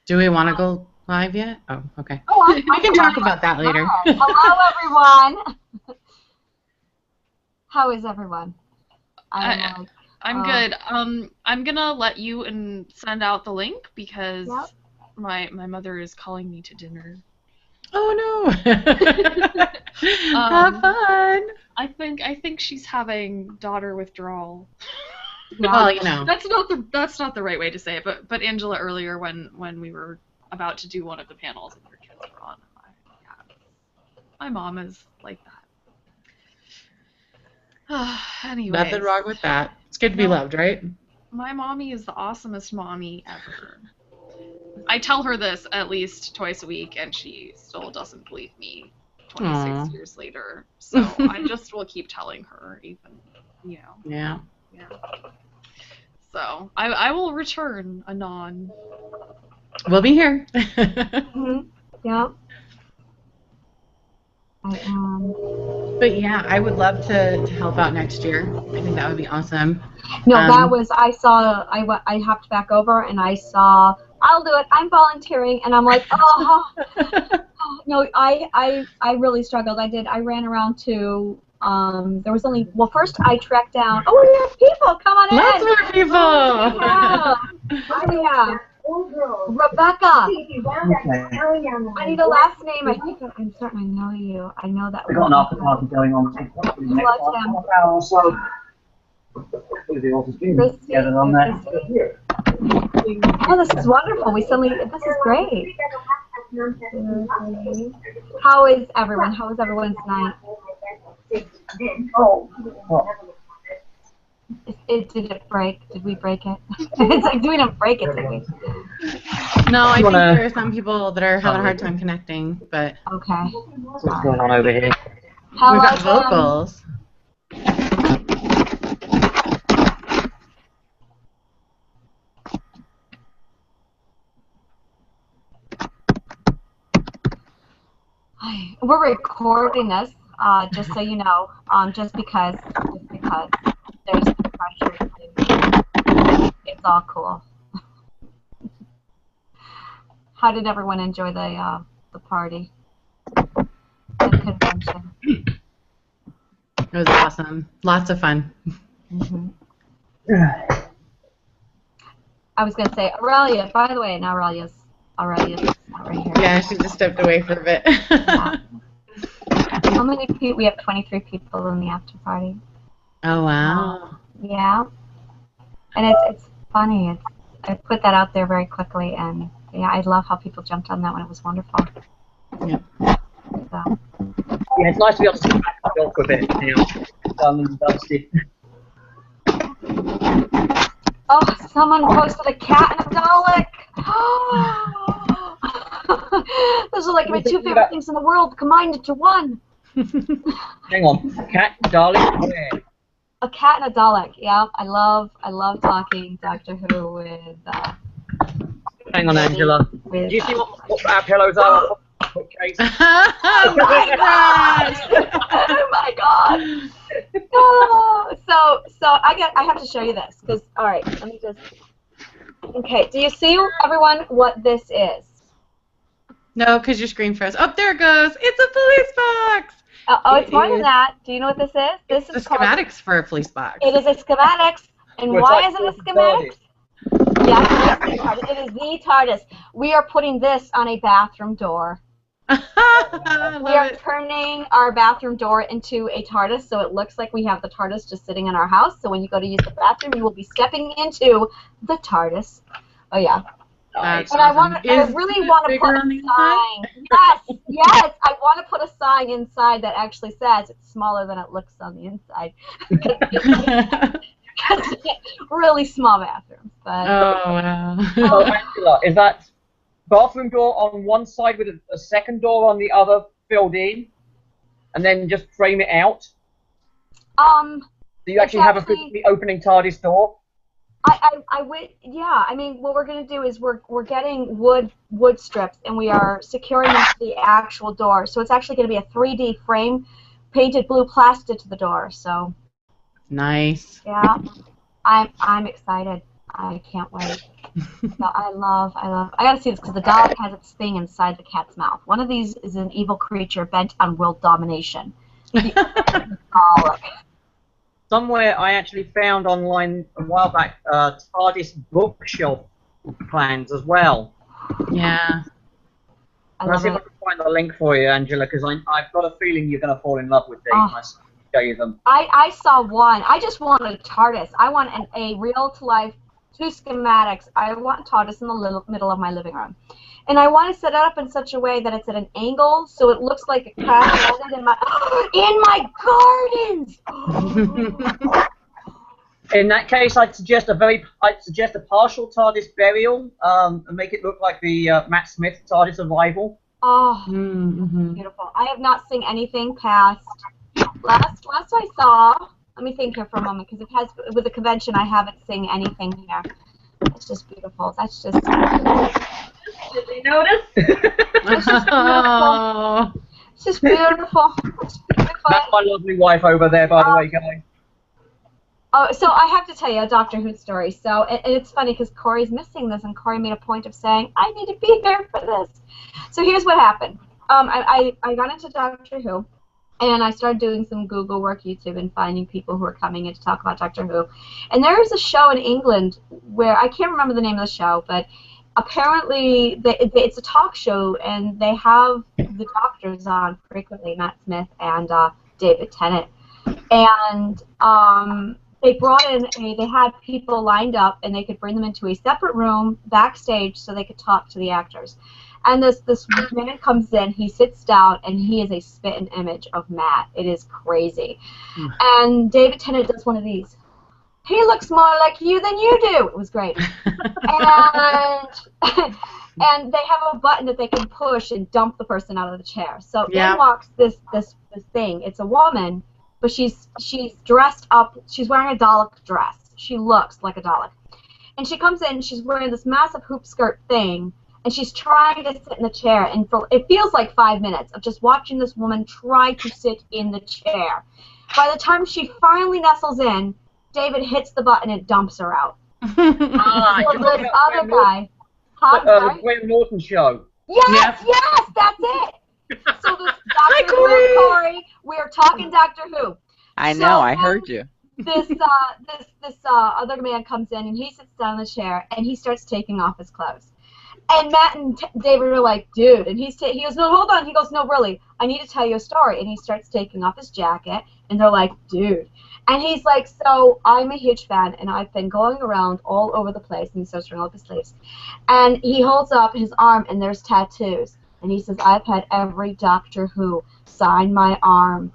Do we want to go live yet? Oh, okay. Oh, We can talk about that later. Hello, everyone. How is everyone? I'm good. I'm gonna let you and send out the link because Yep. my mother is calling me to dinner. Oh no! Have fun. I think she's having daughter withdrawal. Yeah. Well, you know. That's not the right way to say it, but Angela earlier when we were about to do one of the panels and her kids were on, my mom is like that. Anyway. Nothing wrong with that. It's good to be loved, right? My mommy is the awesomest mommy ever. I tell her this at least twice a week, and she still doesn't believe me 26 years later. So I just will keep telling her, even, you know. Yeah. Yeah. So I will return anon. We'll be here. Yeah. But yeah, I would love to help out next year. I think that would be awesome. No, that was, I hopped back over and I saw, I'll do it, I'm volunteering, and I'm like, oh, no, I really struggled. I ran around to, there was only, well, first I tracked down, oh, we have people, come on in. Lots more people. What do we have? Rebecca. Okay. I need a last name. I think I'm starting to know you. I know that. We've got an after party going on. So, the office together on there. Oh, this is wonderful. This is great. How is everyone? How was everyone's night? Oh, what? Did it break? Did we break it? It's like, we didn't break it, did we? No, I think there are some people that are having a hard time connecting, but... Okay. What's going on over here? Hello, we've got vocals. We're recording this, just so you know, just because there's no pressure. It's all cool. How did everyone enjoy the party? The convention? It was awesome. Lots of fun. I was going to say, Aurelia, by the way, now Aurelia's not right here. Yeah, she just stepped away for a bit. Yeah. How many people? We have 23 people in the after party. Oh, wow. Yeah. And it's funny. I put that out there very quickly, and yeah, I love how people jumped on that one. It was wonderful. Yeah. So. Yeah, it's nice to be able to sit back up for a bit, you know, done and dusty. Oh, someone posted a cat and a Dalek. Those are like my two favorite things in the world combined into one. Hang on, cat, darling, where? A cat and a Dalek. Yeah, I love talking Doctor Who with. Hang on, Angela. Do you see what our pillows are? Okay. Oh my god! Oh my god! Oh, so I have to show you this because all right, let me just. Okay, do you see everyone what this is? No, because your screen froze. Oh, there it goes. It's a police box. Oh, it's more than that. Do you know what this is? This is the schematics for a police box. It is a schematics, and why is it a schematics? Yes, it is the TARDIS. We are putting this on a bathroom door. We are turning our bathroom door into a TARDIS, so it looks like we have the TARDIS just sitting in our house. So when you go to use the bathroom, you will be stepping into the TARDIS. Oh yeah. That's and awesome. I really want to put a sign. Yes, I want to put a sign inside that actually says it's smaller than it looks on the inside. Really small bathrooms. But, oh wow. So Angela, is that bathroom door on one side with a second door on the other filled in, and then just frame it out? Do you actually have a physically opening TARDIS door? I would, yeah. I mean, what we're going to do is we're getting wood strips, and we are securing them to the actual door. So it's actually going to be a 3D frame, painted blue plastic to the door. So nice. yeah, I'm excited. I can't wait. I gotta see this because the Dalek has its thing inside the cat's mouth. One of these is an evil creature bent on world domination. The other is the Dalek. Somewhere I actually found online a while back TARDIS bookshelf plans as well. Yeah. Let's see if I can find the link for you, Angela, because I've got a feeling you're going to fall in love with these. Oh. I show you them. I saw one. I just want a TARDIS. I want a real-to-life, 2 schematics. I want a TARDIS in the middle of my living room. And I want to set it up in such a way that it's at an angle so it looks like it crash landed in my gardens! In that case, I'd suggest a partial TARDIS burial, and make it look like the Matt Smith TARDIS arrival. Oh, beautiful. I have not seen anything past last I saw. Let me think here for a moment, because with the convention I haven't seen anything here. It's just beautiful. That's just. Did they notice? It's just beautiful. It's just beautiful. It's beautiful. That's my lovely wife over there, by the way, guys. Oh, so I have to tell you a Doctor Who story. So and it's funny because Corey's missing this, and Corey made a point of saying, I need to be there for this. So here's what happened. I got into Doctor Who, and I started doing some Google work, YouTube, and finding people who are coming in to talk about Doctor Who. And there is a show in England where, I can't remember the name of the show, but apparently it's a talk show, and they have the doctors on frequently, Matt Smith and David Tennant. And they brought in they had people lined up, and they could bring them into a separate room backstage so they could talk to the actors. And this man comes in, he sits down, and he is a spitting image of Matt. It is crazy. And David Tennant does one of these. He looks more like you than you do. It was great. And they have a button that they can push and dump the person out of the chair. So in walks this thing. It's a woman, but she's dressed up. She's wearing a Dalek dress. She looks like a Dalek. And she comes in, she's wearing this massive hoop skirt thing, and she's trying to sit in the chair. And it feels like 5 minutes of just watching this woman try to sit in the chair. By the time she finally nestles in, David hits the button and dumps her out. So this other guy... the Graham Norton show. Yes, that's it. So this Doctor Who, Corey, we are talking Doctor Who. I know, I heard you. This other man comes in, and he sits down in the chair, and he starts taking off his clothes. And Matt and David are like, dude, and he goes, no, hold on. He goes, no, really, I need to tell you a story. And he starts taking off his jacket, and they're like, dude. And he's like, so I'm a huge fan, and I've been going around all over the place, and he starts rolling up his sleeves. And he holds up his arm, and there's tattoos. And he says, I've had every Doctor Who sign my arm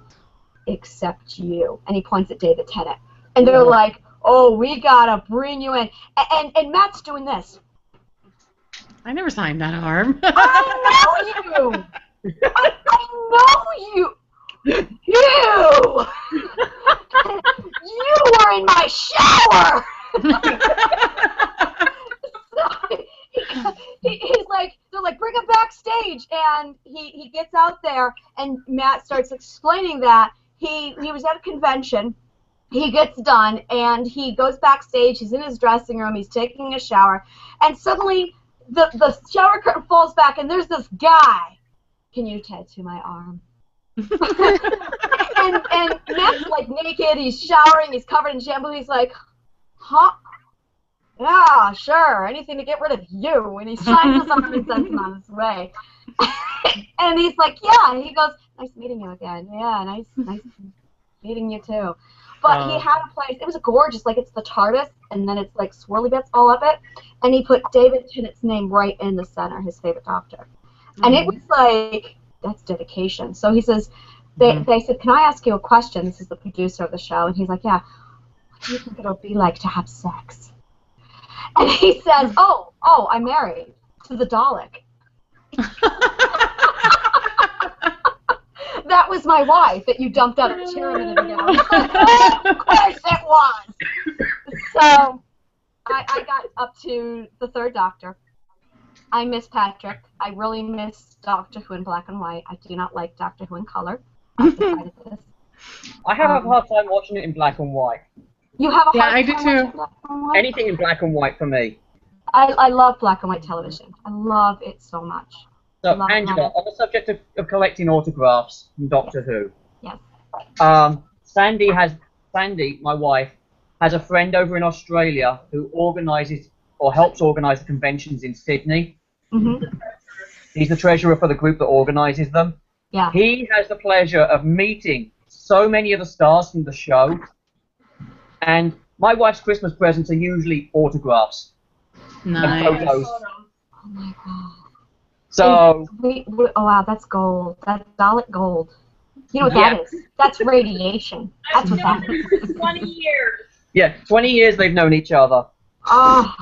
except you. And he points at David Tennant. And they're like, oh, we gotta bring you in. And Matt's doing this. I never signed that arm. I know you! I know you! You! You were in my shower! He's like, they're like, bring him backstage, and he gets out there, and Matt starts explaining that he was at a convention. He gets done, and he goes backstage. He's in his dressing room. He's taking a shower, and suddenly the shower curtain falls back, and there's this guy. Can you tattoo my arm? and Matt's like naked. He's showering. He's covered in shampoo. He's like, huh? Yeah, sure. Anything to get rid of you. And he's trying to something sense on his way. And he's like, yeah. And he goes, nice meeting you again. Yeah, nice meeting you too. But he had a place. It was gorgeous. Like, it's the TARDIS, and then it's like swirly bits all up it. And he put David Tennant's name right in the center, his favorite Doctor. And it was like, that's dedication. So he says, they said, can I ask you a question? This is the producer of the show. And he's like, yeah. What do you think it'll be like to have sex? And he says, oh, I'm married to the Dalek. That was my wife that you dumped out of the chair a minute ago. Of course it was. So I got up to the third Doctor. I miss Patrick. I really miss Doctor Who in black and white. I do not like Doctor Who in color. I've decided this. I have a hard time watching it in black and white. You have a Yeah, hard I do time too. watching black and white? Anything in black and white for me. I love black and white television. I love it so much. So, Love Angela, it. on the subject of collecting autographs from Doctor Who, Yes. Sandy, my wife, has a friend over in Australia who organises or helps organise the conventions in Sydney. Mhm. He's the treasurer for the group that organises them. Yeah. He has the pleasure of meeting so many of the stars from the show, and my wife's Christmas presents are usually autographs and Nice. photos. Oh my god. So, Oh wow, that's gold. That's Dalek gold. You know what that is? That's radiation. That's what that is. 20 years. yeah, 20 years they've known each other. Oh.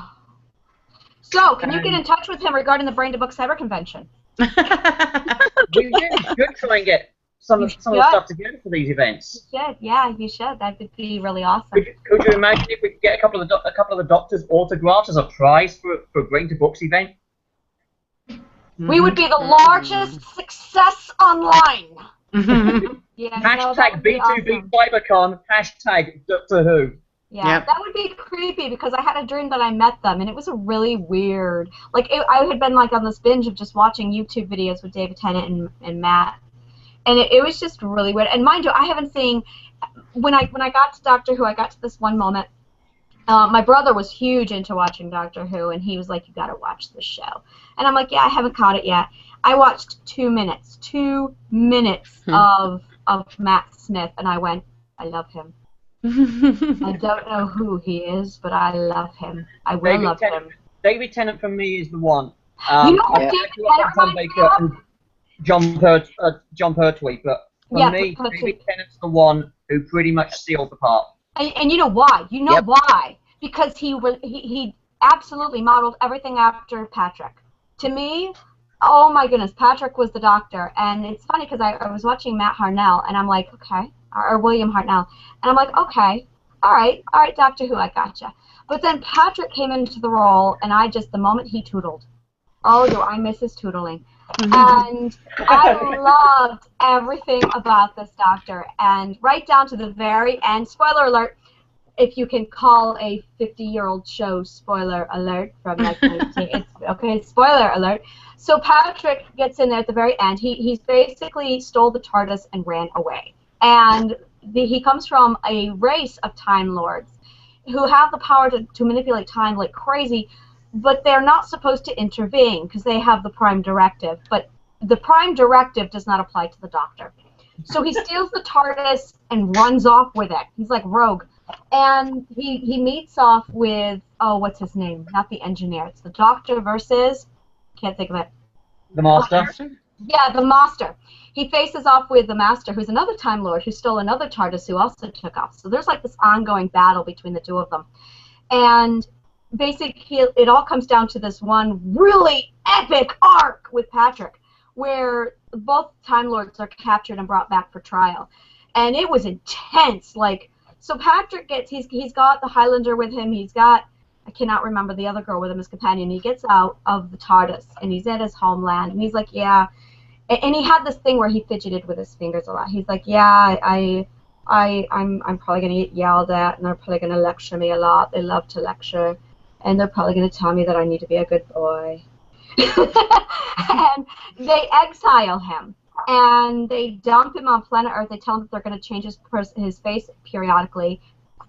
So, can you get in touch with him regarding the Brain to Book Cyber Convention? We should try and get some of the stuff together for these events. You should. Yeah, you should. That would be really awesome. Could you imagine if we could get a couple of the doctors' autographs as a prize for a Brain to Books event? We would be the largest success online. Yeah, Hashtag B2B CyberCon, hashtag Doctor Who. Yeah, Yep. that would be creepy because I had a dream that I met them and it was a really weird. Like I had been like on this binge of just watching YouTube videos with David Tennant and Matt, and it was just really weird. And mind you, I haven't seen when I got to Doctor Who, I got to this one moment. My brother was huge into watching Doctor Who, and he was like, "You got to watch this show," and I'm like, "Yeah, I haven't caught it yet." I watched 2 minutes, 2 minutes of Matt Smith, and I went, "I love him." I don't know who he is, but I love him. I will love him. David Tennant for me is the one. You know what I David grew up Tennant on Tom Baker and John Pertwee, but for Yeah, me, Pertwee. David Tennant's the one who pretty much sealed the part. And you know why? You know Yep. why? Because he absolutely modeled everything after Patrick. To me, oh my goodness, Patrick was the Doctor. And it's funny because I was watching Matt Hartnell, and I'm like, okay, or William Hartnell, and I'm like, okay, all right, Doctor Who, I gotcha. But then Patrick came into the role, and the moment he tootled, oh, do I miss his tootling. And I loved everything about this Doctor, and right down to the very end, spoiler alert, if you can call a 50-year-old show spoiler alert from like 19, okay, spoiler alert. So Patrick gets in there at the very end. He's basically stole the TARDIS and ran away. And he comes from a race of Time Lords who have the power to manipulate time like crazy, but they're not supposed to intervene because they have the Prime Directive. But the Prime Directive does not apply to the Doctor. So he steals the TARDIS and runs off with it. He's like Rogue. And he meets off with, oh, what's his name? Not the engineer. It's the Doctor versus, can't think of it. The Master. Yeah, the Master. He faces off with the Master, who's another Time Lord who stole another TARDIS who also took off. So there's like this ongoing battle between the two of them. And basically it all comes down to this one really epic arc with Patrick where both Time Lords are captured and brought back for trial. And it was intense. Like, so Patrick he's got the Highlander with him. He's got, I cannot remember the other girl with him as companion. He gets out of the TARDIS and he's at his homeland and he's like, yeah. And he had this thing where he fidgeted with his fingers a lot. He's like, yeah, I'm probably gonna get yelled at and they're probably gonna lecture me a lot. They love to lecture, and they're probably gonna tell me that I need to be a good boy. And they exile him. And they dump him on planet Earth. They tell him that they're going to change his face periodically.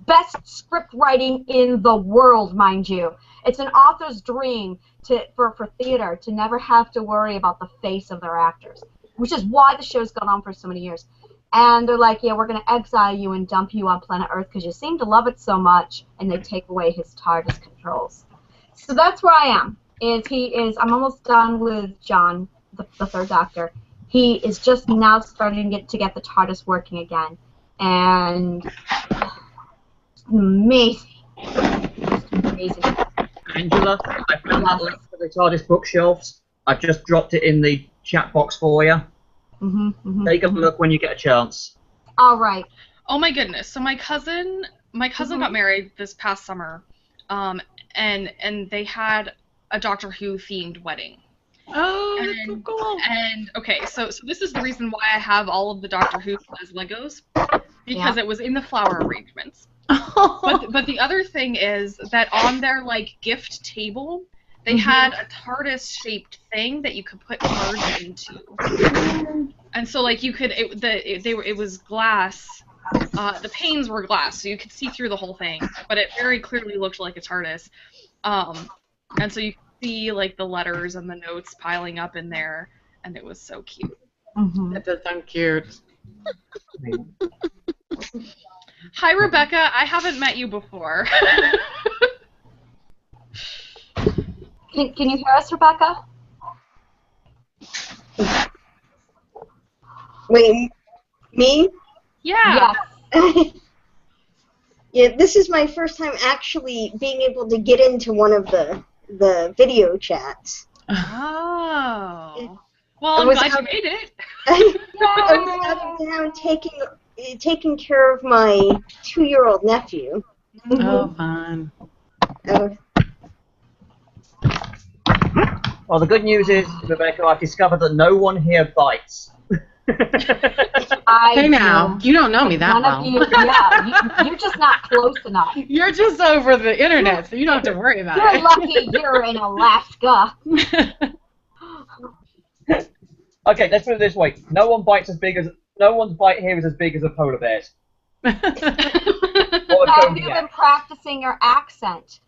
Best script writing in the world, mind you. It's an author's dream for theater to never have to worry about the face of their actors, which is why the show's gone on for so many years. And they're like, yeah, we're going to exile you and dump you on planet Earth because you seem to love it so much, and they take away his TARDIS controls. So that's where I am. I'm almost done with John, the third Doctor. He is just now starting to get the TARDIS working again. And it's amazing. It's amazing. Angela, I found that link for the TARDIS bookshelves. I've just dropped it in the chat box for you. Take a look when you get a chance. All right. Oh my goodness. So my cousin got married this past summer, and they had a Doctor Who themed wedding. Oh, that's so cool. And okay, so this is the reason why I have all of the Doctor Who as Legos, because it was in the flower arrangements. But the other thing is that on their like gift table, they had a TARDIS-shaped thing that you could put cards into, and so like you could it was glass. The panes were glass, so you could see through the whole thing, but it very clearly looked like a TARDIS. And so you could see like the letters and the notes piling up in there, and it was so cute. That does sound cute. Hi, Rebecca. I haven't met you before. Can you hear us, Rebecca? Wait, me? Yeah. Yes. Yeah, this is my first time actually being able to get into one of the video chats. Oh. Well, I'm was glad you out- made it. I was out of town taking care of my 2-year-old nephew. Oh, fun. Well, the good news is, Rebecca, I've discovered that no one here bites. Hey now, you don't know me that None well. of you, yeah, you're just not close enough. You're just over the internet, so you don't have to worry about You're it. lucky you're in Alaska. Okay, let's put it this way: no one's bite here is as big as a polar bear's. Or a Have you Kodiak. been practicing your accent?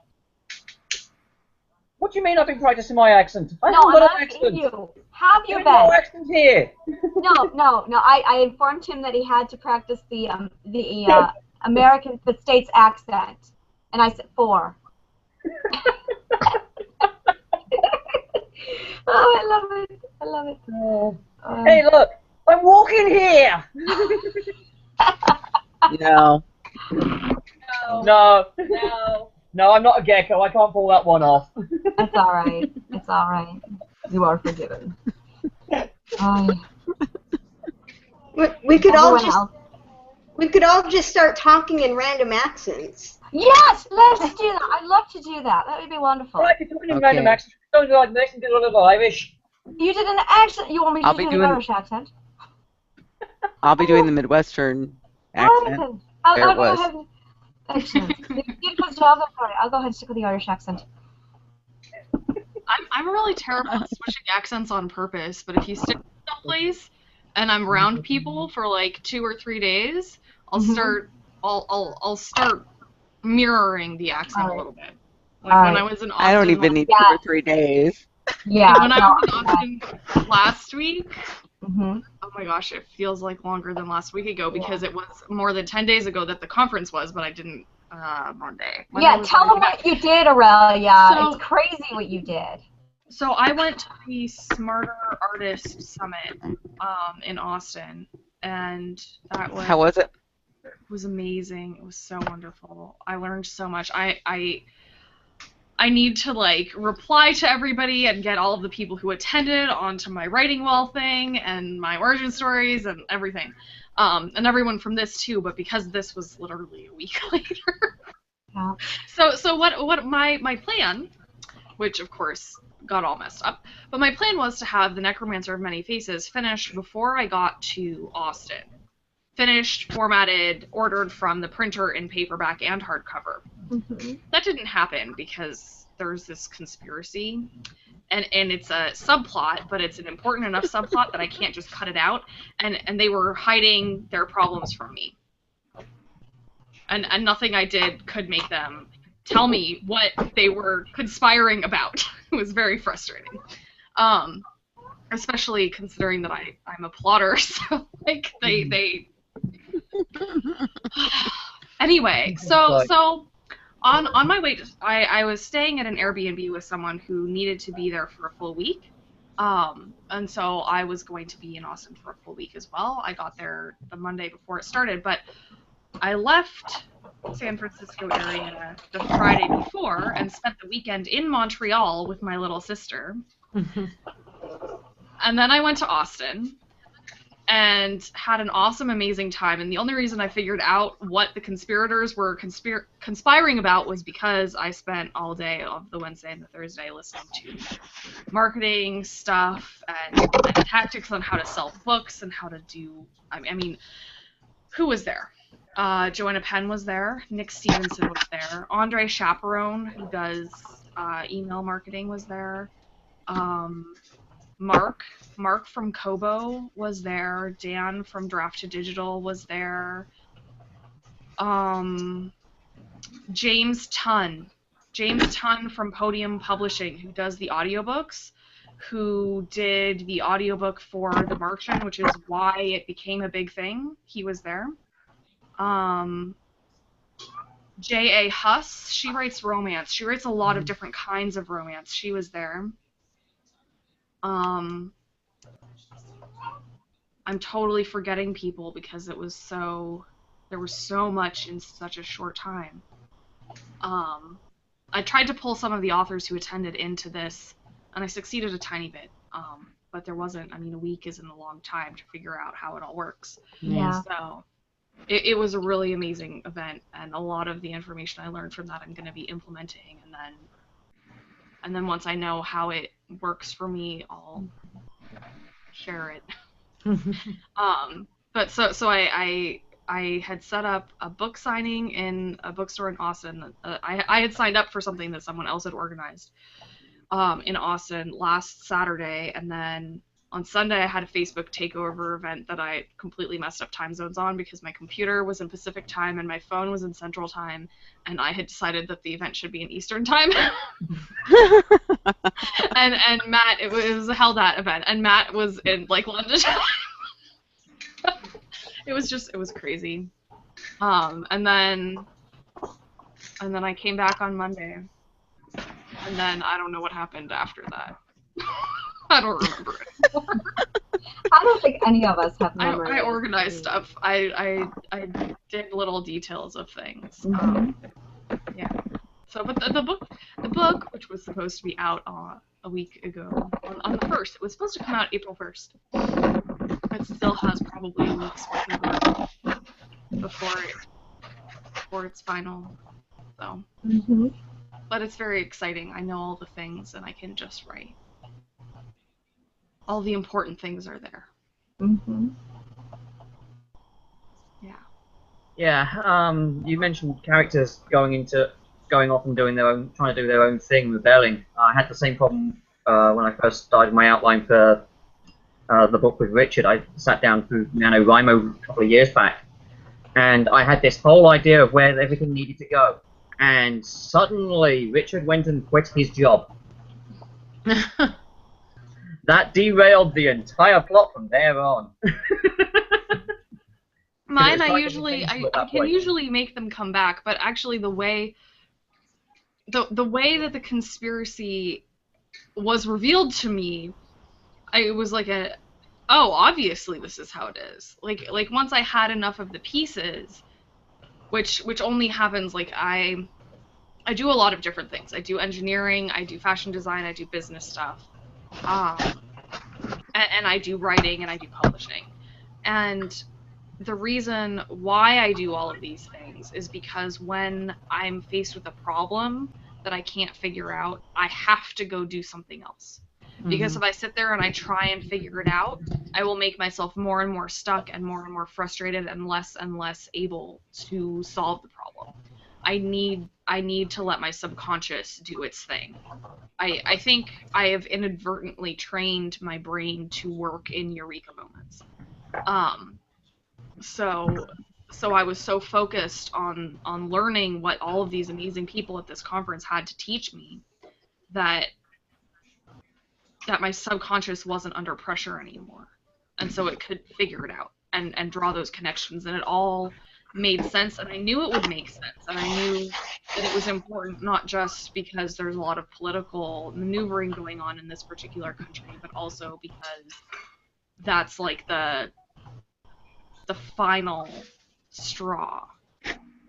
What do you mean I've been practicing my accent? I No, haven't got I'm an asking accent. you. Have you There's no been? accent here. No. I informed him that he had to practice the States accent, and I said 4. Oh, I love it. Hey, look, I'm walking here. No. No, I'm not a gecko. I can't pull that one off. It's all right. It's all right. You are forgiven. We could Everyone else. just start talking in random accents. Yes, let's do that. I'd love to do that. That would be wonderful. Right, you're talking in Okay. random accents. Don't do like this and do a little Irish. You did an accent. You want me to I'll do be an doing- Irish accent? I'll be doing the Midwestern accent. I'll There it go was. ahead. Excellent. You did a good job. I'll go ahead and stick with the Irish accent. I'm really terrible at switching accents on purpose, but if you stick someplace and I'm around people for like 2 or 3 days, I'll start mirroring the accent a little bit. Like when I was in Austin. I don't even need 2 or 3 days. Yeah. When I was in Austin last week, Mm-hmm. oh my gosh, it feels like longer than last week ago because it was more than 10 days ago that the conference was, but I didn't Monday. Yeah, tell them what you did, Aurelia. So- It's crazy what you did. So I went to the Smarter Artist Summit in Austin, and that was How was it? was amazing. It was so wonderful. I learned so much. I need to like reply to everybody and get all of the people who attended onto my Writing Well thing and my origin stories and everything, and everyone from this too. But because this was literally a week later, Yeah. so what my plan, which of course got all messed up, but my plan was to have the Necromancer of Many Faces finished before I got to Austin. Finished, formatted, ordered from the printer in paperback and hardcover. Mm-hmm. That didn't happen because there's this conspiracy, and it's a subplot, but it's an important enough subplot that I can't just cut it out, and they were hiding their problems from me. And nothing I did could make them tell me what they were conspiring about. It was very frustrating. Especially considering that I'm a plotter, so like they Anyway, so on my way I was staying at an Airbnb with someone who needed to be there for a full week. And so I was going to be in Austin for a full week as well. I got there the Monday before it started, but I left San Francisco area the Friday before and spent the weekend in Montreal with my little sister. And then I went to Austin and had an awesome, amazing time. And the only reason I figured out what the conspirators were conspiring about was because I spent all day of the Wednesday and the Thursday listening to marketing stuff and tactics on how to sell books and how to do. I mean, who was there? Joanna Penn was there. Nick Stevenson was there. Andre Chaperone, who does email marketing, was there. Mark from Kobo was there. Dan from Draft to Digital was there. James Tunn from Podium Publishing, who does the audiobooks, who did the audiobook for The Martian, which is why it became a big thing. He was there. J.A. Huss, she writes romance. She writes a lot of different kinds of romance. She was there. I'm totally forgetting people because there was so much in such a short time. I tried to pull some of the authors who attended into this, and I succeeded a tiny bit. But there wasn't, a week isn't a long time to figure out how it all works. Yeah. So it was a really amazing event, and a lot of the information I learned from that I'm going to be implementing, and then once I know how it works for me, I'll share it. But so I had set up a book signing in a bookstore in Austin. I had signed up for something that someone else had organized in Austin last Saturday, and then on Sunday I had a Facebook takeover event that I completely messed up time zones on because my computer was in Pacific time and my phone was in Central time, and I had decided that the event should be in Eastern time. and Matt, it was a Hell That event, and Matt was in London time. It was crazy. And then I came back on Monday, and then I don't know what happened after that. I don't remember it. I don't think any of us have memory. I organized stuff. I did little details of things. Yeah. So, but the book, which was supposed to be out a week ago, on the 1st, it was supposed to come out April 1st. It still has probably a week's worth of work before it's final. So, but it's very exciting. I know all the things, and I can just write. All the important things are there. Yeah. Yeah. You mentioned characters going off and trying to do their own thing, rebelling. I had the same problem when I first started my outline for the book with Richard. I sat down through NaNoWriMo a couple of years back, and I had this whole idea of where everything needed to go. And suddenly, Richard went and quit his job. That derailed the entire plot from there on. Mine, I can usually make them come back, but actually the way that the conspiracy was revealed to me, it was like obviously this is how it is. Like once I had enough of the pieces, which only happens, I do a lot of different things. I do engineering, I do fashion design, I do business stuff. And I do writing and I do publishing. And the reason why I do all of these things is because when I'm faced with a problem that I can't figure out, I have to go do something else. Because if I sit there and I try and figure it out, I will make myself more and more stuck and more frustrated and less able to solve the problem. I need to let my subconscious do its thing. I think I have inadvertently trained my brain to work in eureka moments. So I was so focused on learning what all of these amazing people at this conference had to teach me that my subconscious wasn't under pressure anymore. And so it could figure it out and draw those connections, and it all made sense, and I knew it would make sense, and I knew that it was important not just because there's a lot of political maneuvering going on in this particular country, but also because that's like the final straw.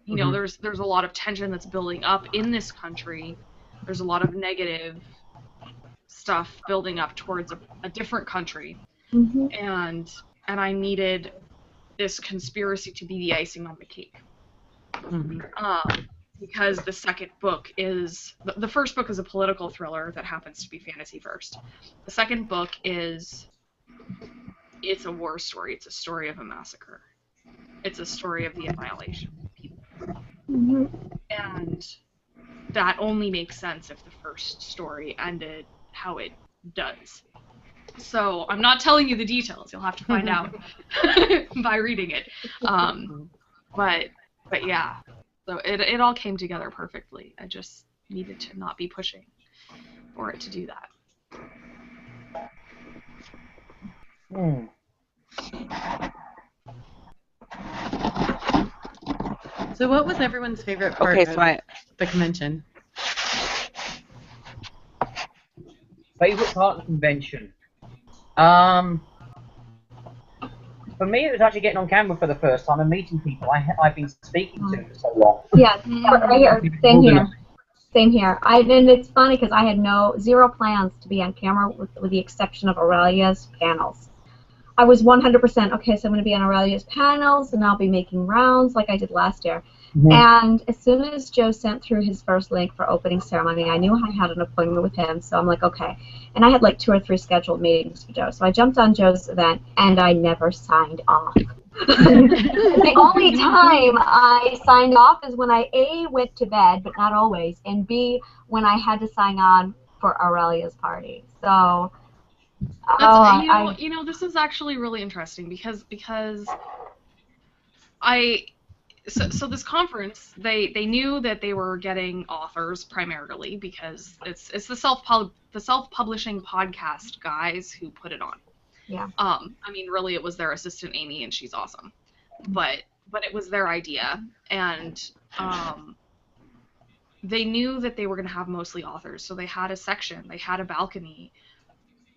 You know, there's a lot of tension that's building up in this country. There's a lot of negative stuff building up towards a different country, and I needed this conspiracy to be the icing on the cake. Because the second book is... The first book is a political thriller that happens to be fantasy first. The second book is... It's a war story. It's a story of a massacre. it's a story of the annihilation of people. Mhm. And that only makes sense if the first story ended how it does. So I'm not telling you the details. You'll have to find out by reading it. But yeah, so it all came together perfectly. I just needed to not be pushing for it to do that. So what was everyone's favorite part Okay, so of the convention? Favorite part of the convention? For me, it was actually getting on camera for the first time and meeting people I've been speaking to for so long. Yeah, right here. Same here. Same here. And it's funny because I had zero plans to be on camera with the exception of Aurelia's panels. I was 100% okay, so I'm going to be on Aurelia's panels and I'll be making rounds like I did last year. Mm-hmm. And as soon as Joe sent through his first link for opening ceremony, I knew I had an appointment with him, so I'm like, okay. And I had like 2 or 3 scheduled meetings for Joe. So I jumped on Joe's event and I never signed off. The only time I signed off is when I A, went to bed, but not always, and B, when I had to sign on for Aurelia's party. So you know, this is actually really interesting because so this conference, they knew that they were getting authors primarily because it's the self-publishing podcast guys who put it on. Yeah. I mean, really, it was their assistant Amy, and she's awesome. But it was their idea, and they knew that they were going to have mostly authors, so they had a section, they had a balcony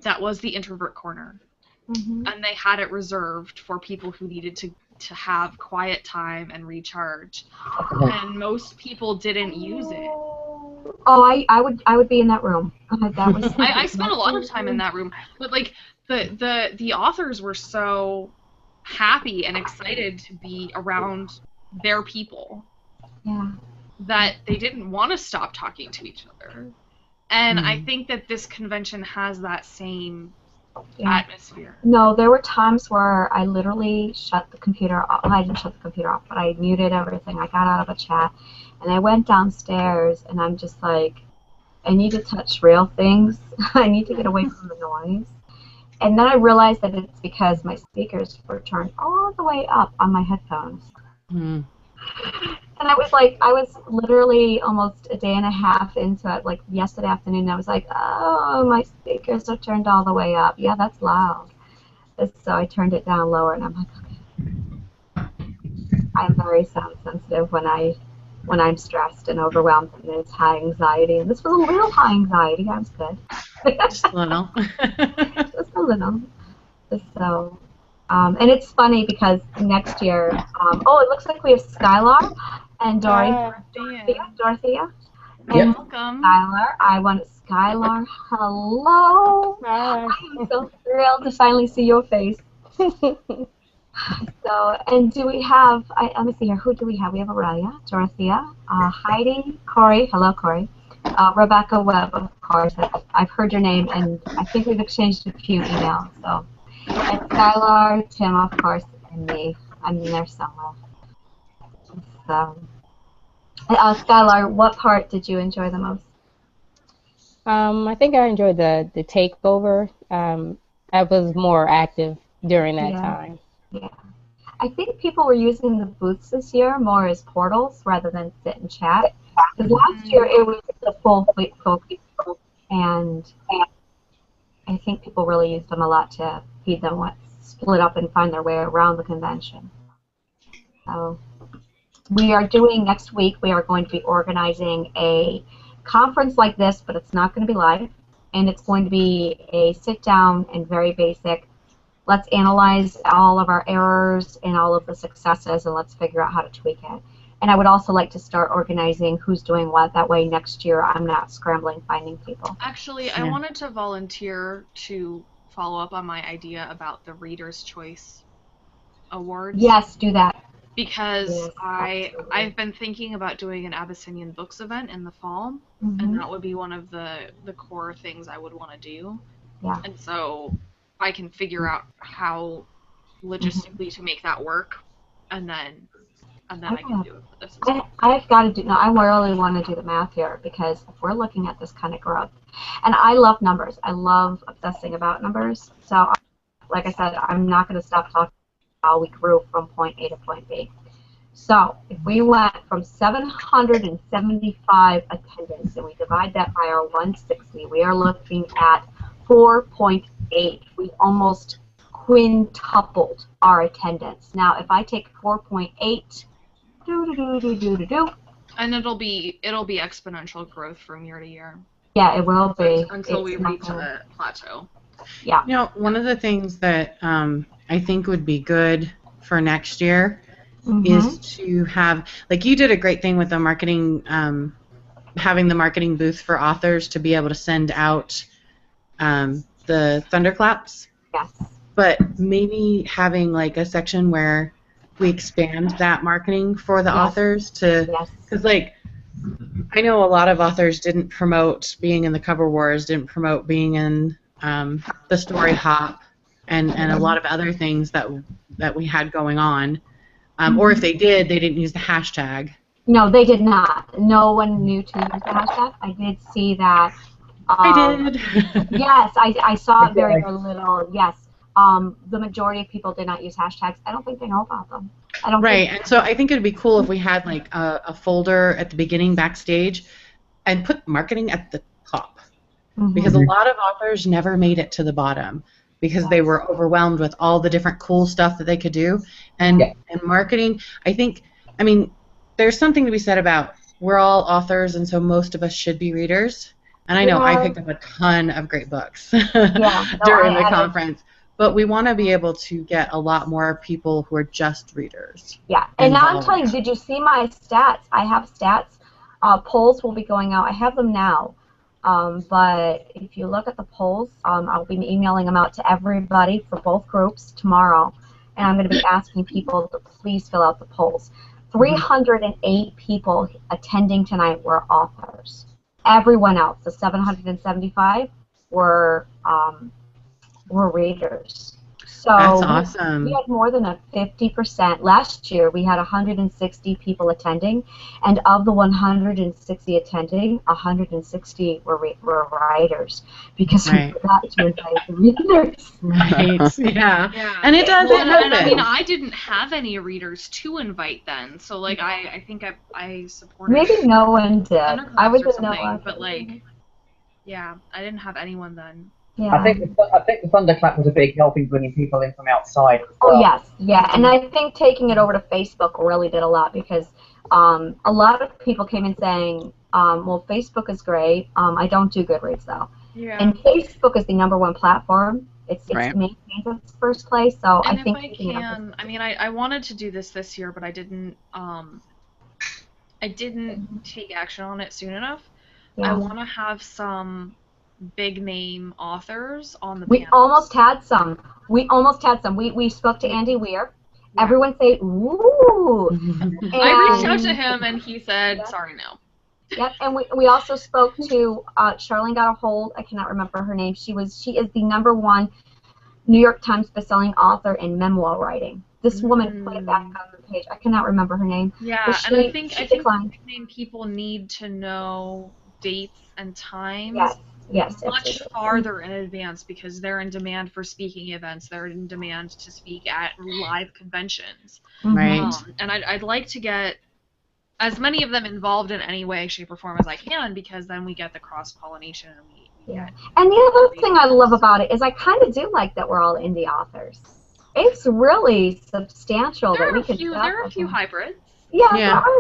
that was the introvert corner, and they had it reserved for people who needed to have quiet time and recharge, and most people didn't use it. Oh, I would be in that room. That was. I spent a lot of time in that room, but like the authors were so happy and excited to be around their people. Yeah. That they didn't want to stop talking to each other, and I think that this convention has that same. Yeah. Atmosphere. No, there were times where I literally shut the computer off. I didn't shut the computer off, but I muted everything. I got out of a chat, and I went downstairs, and I'm just like, I need to touch real things. I need to get away from the noise. And then I realized that it's because my speakers were turned all the way up on my headphones. Mm. And I was literally almost a day and a half into it, like yesterday afternoon, I was like, oh, my speakers are turned all the way up. Yeah, that's loud. So I turned it down lower, and I'm like, okay. I'm very sound sensitive when I'm stressed and overwhelmed, and it's high anxiety. And this was a little high anxiety. I was good. Just a little. Just a little. So... and it's funny because next year, it looks like we have Skylar and Dorothea. And welcome. Skylar. I want Skylar. Hello. Hi. I am so thrilled to finally see your face. So, and do we have, let me see here, who do we have? We have Aurelia, Dorothea, Heidi, Corey. Hello, Corey. Rebecca Webb, of course. I've heard your name, and I think we've exchanged a few emails, so. And Skylar, Tim, of course, and me. I'm in there somewhere. So, Skylar, what part did you enjoy the most? I think I enjoyed the takeover. I was more active during that time. Yeah. I think people were using the booths this year more as portals rather than sit and chat. Because last year it was the full and I think people really used them a lot to feed them split up and find their way around the convention. So we are doing next week, we are going to be organizing a conference like this, but it's not going to be live, and it's going to be a sit-down and very basic, let's analyze all of our errors and all of the successes, and let's figure out how to tweak it. And I would also like to start organizing who's doing what. That way next year I'm not scrambling finding people. Actually, I wanted to volunteer to follow up on my idea about the Reader's Choice Awards. Yes, do that. Because I've been thinking about doing an Abyssinian Books event in the fall, and that would be one of the core things I would want to do. Yeah. And so I can figure out how logistically to make that work. and then I can do it for this. I've got to do. No, I really want to do the math here because if we're looking at this kind of growth, and I love numbers. I love obsessing about numbers. So, like I said, I'm not going to stop talking about how we grew from point A to point B. So, if we went from 775 attendance and we divide that by our 160, we are looking at 4.8. We almost quintupled our attendance. Now, if I take 4.8, and it'll be exponential growth from year to year. Yeah, it will be. Until we reach a plateau. Yeah. You know, one of the things that I think would be good for next year is to have, like you did a great thing with the marketing, having the marketing booth for authors to be able to send out the thunderclaps. Yes. But maybe having like a section where we expand that marketing for the authors to, because like I know a lot of authors didn't promote being in the Cover Wars, didn't promote being in the Story Hop, and a lot of other things that we had going on. Or if they did, they didn't use the hashtag. No, they did not. No one knew to use the hashtag. I did see that. I did. Yes, I saw it very little. Yes. The majority of people did not use hashtags. I don't think they know about them. I don't. Right, and so I think it would be cool if we had like a folder at the beginning backstage, and put marketing at the top, because a lot of authors never made it to the bottom because they were overwhelmed with all the different cool stuff that they could do, and marketing. I think, I mean, there's something to be said about we're all authors, and so most of us should be readers. And I know I picked up a ton of great books during the conference. But we want to be able to get a lot more people who are just readers. Yeah, and now I'm telling you, did you see my stats? I have stats. Polls will be going out. I have them now. But if you look at the polls, I'll be emailing them out to everybody for both groups tomorrow. And I'm going to be asking people to please fill out the polls. 308 people attending tonight were authors. Everyone else, the 775, were readers. So that's awesome. We had more than a 50%. Last year we had 160 people attending, and of the 160 attending, 160 were writers because we forgot to invite the readers. Right. Yeah. And it does. And I mean, I didn't have any readers to invite then, so like I think I supported. Maybe no one did. I would know, but like, yeah, I didn't have anyone then. Yeah. I think the thunderclap was a big help in bringing people in from outside as well. Oh yes, yeah, and I think taking it over to Facebook really did a lot because a lot of people came in saying, well, Facebook is great. I don't do Goodreads though, and Facebook is the #1 platform. It's maintains its first place, so and I think. If I can, I mean, I wanted to do this year, but I didn't take action on it soon enough. Yeah. I want to have some big name authors on the panels. We almost had some. We spoke to Andy Weir. Yeah. Everyone say, ooh. I reached out to him and he said, sorry, no. Yep, and we also spoke to Charlene got a hold. I cannot remember her name. She is the #1 New York Times bestselling author in memoir writing. This woman put it back on the page. I cannot remember her name. Yeah, and I think people need to know dates and times. Yes, much farther in advance because they're in demand for speaking events. They're in demand to speak at live conventions. Right. Mm-hmm. And I'd like to get as many of them involved in any way, shape, or form as I can because then we get the cross-pollination and we get. And the other thing I love about it is I kind of do like that we're all indie authors. It's really substantial that we can. There are a few hybrids. Yeah, there are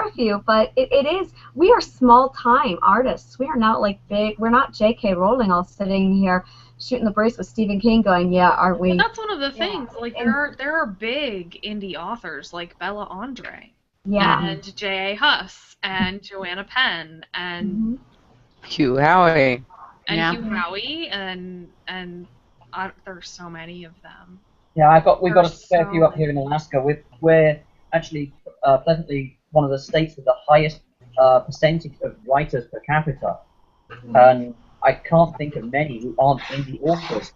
a few, but it is, we are small-time artists. We are not like big, we're not J.K. Rowling all sitting here shooting the breeze with Stephen King going, yeah, aren't we? And that's one of the things, like there are big indie authors like Bella Andre, and J.A. Huss, and Joanna Penn, and Hugh Howey. And Hugh Howey, and there's so many of them. Yeah, we've got a fair few up here in Alaska. We're actually pleasantly one of the states with the highest percentage of writers per capita, and I can't think of many who aren't indie authors.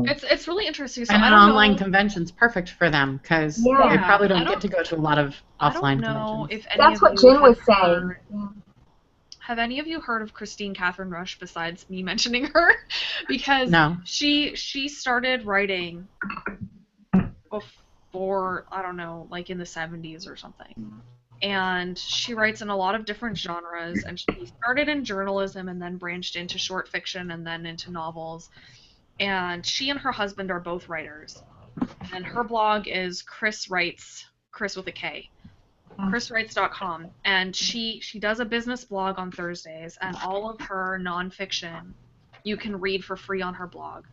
It's really interesting. So and I an don't online know. convention's perfect for them because they Yeah. probably I don't get to go to a lot of I offline don't know conventions. if any That's of what you Jen was have saying. heard- Yeah. Have any of you heard of Christine Catherine Rush besides me mentioning her? Because No. she started writing before, I don't know, like in the 70s or something. And she writes in a lot of different genres, and she started in journalism and then branched into short fiction and then into novels. And she and her husband are both writers. And her blog is Chris Writes, Chris with a K. chriswrites.com, and she does a business blog on Thursdays, and all of her nonfiction you can read for free on her blog.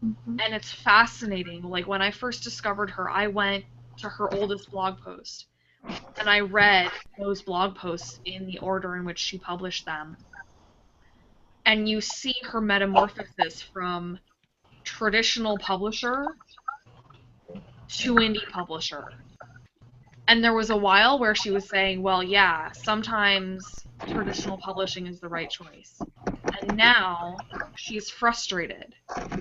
And it's fascinating. Like, when I first discovered her, I went to her oldest blog post, and I read those blog posts in the order in which she published them. And you see her metamorphosis from traditional publisher to indie publisher. And there was a while where she was saying, well, yeah, sometimes traditional publishing is the right choice. And now she's frustrated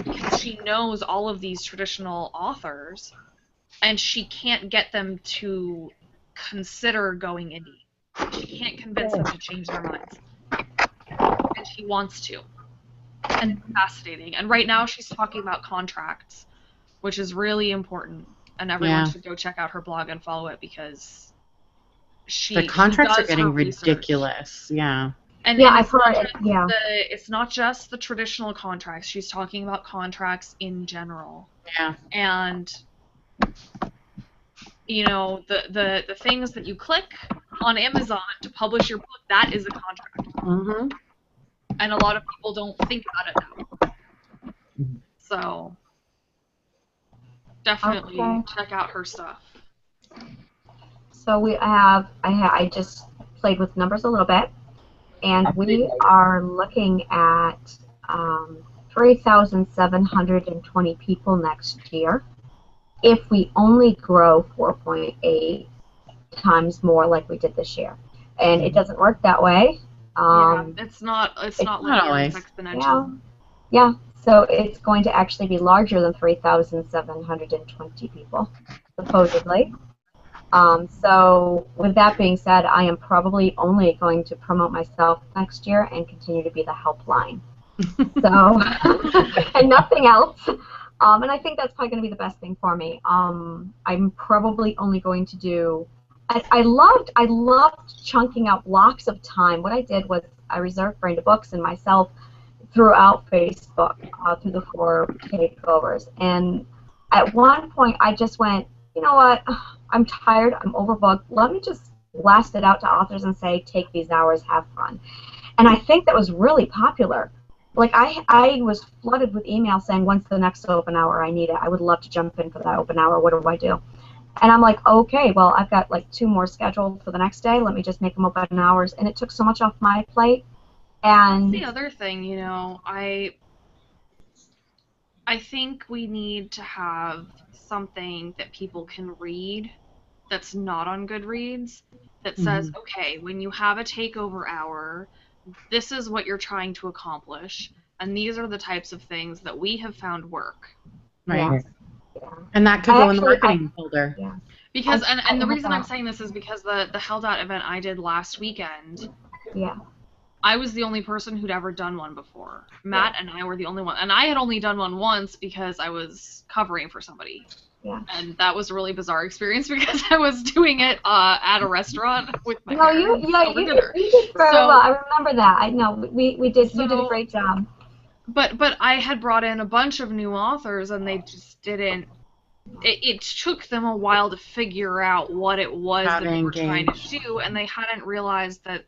because she knows all of these traditional authors and she can't get them to consider going indie. She can't convince them to change their minds. And she wants to. And it's fascinating. And right now she's talking about contracts, which is really important. And everyone should go check out her blog and follow it because the contracts she are does getting her research. ridiculous. Yeah. And I've heard it. Yeah. It's not just the traditional contracts. She's talking about contracts in general. Yeah. And you know, the things that you click on Amazon to publish your book, that is a contract. Mm-hmm. And a lot of people don't think about it now. So definitely check out her stuff. So I just played with numbers a little bit, and we are looking at 3,720 people next year if we only grow 4.8 times more like we did this year. And it doesn't work that way. It's not linear, it's exponential. Yeah, so it's going to actually be larger than 3,720 people, supposedly. So with that being said, I am probably only going to promote myself next year and continue to be the helpline. So, and nothing else. And I think that's probably going to be the best thing for me. I'm probably only going to do. I loved chunking out blocks of time. What I did was I reserved Brenda Books and myself throughout Facebook through the 4 takeovers. And at one point, I just went, you know what? I'm tired. I'm overbooked. Let me just blast it out to authors and say, take these hours, have fun. And I think that was really popular. Like, I was flooded with emails saying, when's the next open hour? I need it. I would love to jump in for that open hour. What do I do? And I'm like, okay, well, I've got like 2 more scheduled for the next day. Let me just make them open hours. And it took so much off my plate. And the other thing, you know, I think we need to have something that people can read that's not on Goodreads that says, okay, when you have a takeover hour, this is what you're trying to accomplish, and these are the types of things that we have found work. Right. Yeah. And that could go in the marketing folder. Yeah. Because and the reason I'm saying this is because the Held-Out event I did last weekend. Yeah. I was the only person who'd ever done one before. Matt and I were the only one. And I had only done one once because I was covering for somebody. Yeah. And that was a really bizarre experience because I was doing it at a restaurant with my parents over dinner. You did very well. I remember that. I know. We did. You did a great job. But I had brought in a bunch of new authors and they just didn't. It took them a while to figure out what it was that they were trying to do, and they hadn't realized that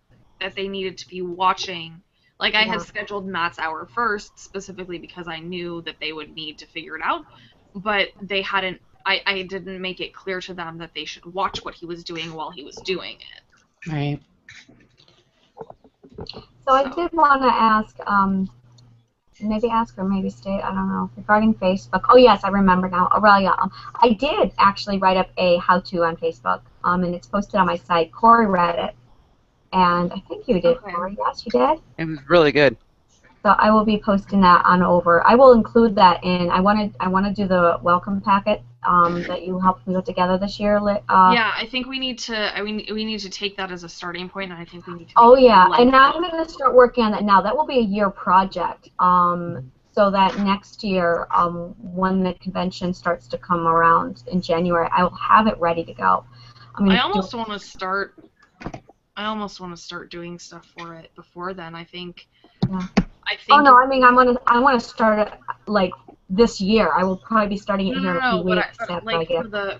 they needed to be watching. Like, I had scheduled Matt's hour first, specifically because I knew that they would need to figure it out, but they hadn't, I didn't make it clear to them that they should watch what he was doing while he was doing it. Right. So I did want to ask, maybe ask or maybe state, I don't know, regarding Facebook. Oh, yes, I remember now. Aurelia, I did actually write up a how-to on Facebook, and it's posted on my site. Corey read it. And I think you did, Corey. Yes, you did? It was really good. So I will be posting that on over. I will include that in. I want to do the welcome packet that you helped me put together this year. Yeah, I think we need to. We need to take that as a starting point, and I think we need to. Oh yeah, and I'm going to start working on that now. That will be a year project. So that next year, when the convention starts to come around in January, I will have it ready to go. I almost want to start. I almost want to start doing stuff for it before then. I think. Yeah. Oh no, I mean I want to start it like this year. I will probably be starting it here in a few weeks. But like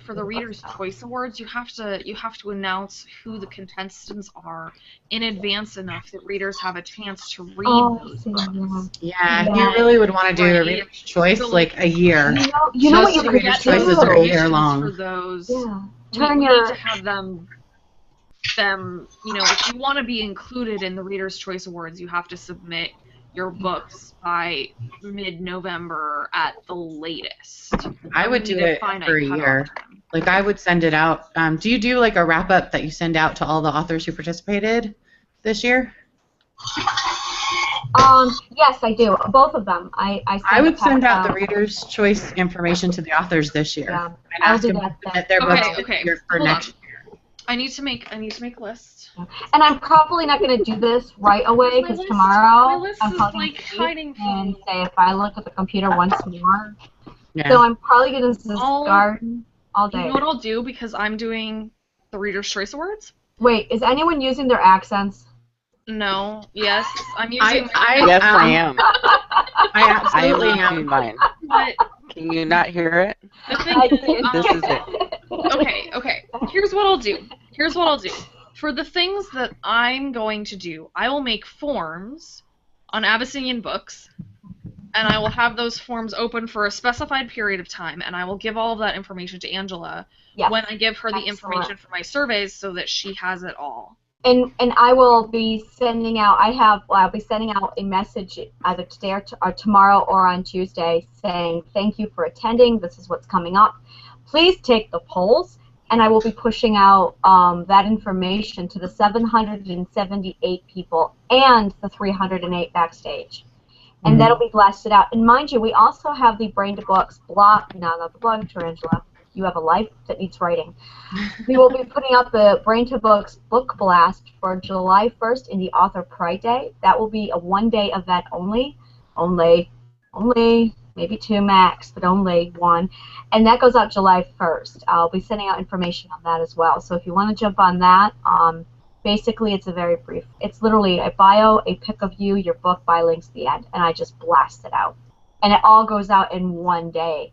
for the Reader's Choice Awards, you have to announce who the contestants are in advance enough that readers have a chance to read those books. Yeah, you really would want to do a Reader's Choice like a year. You know what you Reader's Choices are a year long. For those, yeah. We need to have them. If you want to be included in the Reader's Choice Awards, you have to submit your books by mid-November at the latest. I would do it for a year. Like I would send it out. Do you do like a wrap-up that you send out to all the authors who participated this year? Yes, I do. Both of them. I would send out the Reader's Choice information to the authors this year. Yeah, and ask them to submit their books for next year. I need to make lists. And I'm probably not going to do this right away because tomorrow I'm probably like hiding and say if I look at the computer once more. Yeah. So I'm probably going to discard all day. You know what I'll do because I'm doing the Reader's Choice Awards? Wait, is anyone using their accents? No. Yes, I'm using. Yes, I am. I absolutely am. Mine. But can you not hear it? The thing This is it. Okay. Here's what I'll do. For the things that I'm going to do, I will make forms on Abyssinian Books, and I will have those forms open for a specified period of time, and I will give all of that information to Angela when I give her the information for my surveys so that she has it all. And I will be sending out. I'll be sending out a message either today or tomorrow or on Tuesday saying thank you for attending. This is what's coming up. Please take the polls, and I will be pushing out that information to the 778 people and the 308 backstage. And that'll be blasted out. And mind you, we also have the Brain to Books blog. No, not the blog, Tarantula. You have a life that needs writing. We will be putting out the Brain to Books book blast for July 1st in the Author Pride Day. That will be a one-day event only. Only, maybe two max, but only one. And that goes out July 1st. I'll be sending out information on that as well. So if you want to jump on that, basically it's a very brief. It's literally a bio, a pic of you, your book, by links to the end, and I just blast it out. And it all goes out in one day.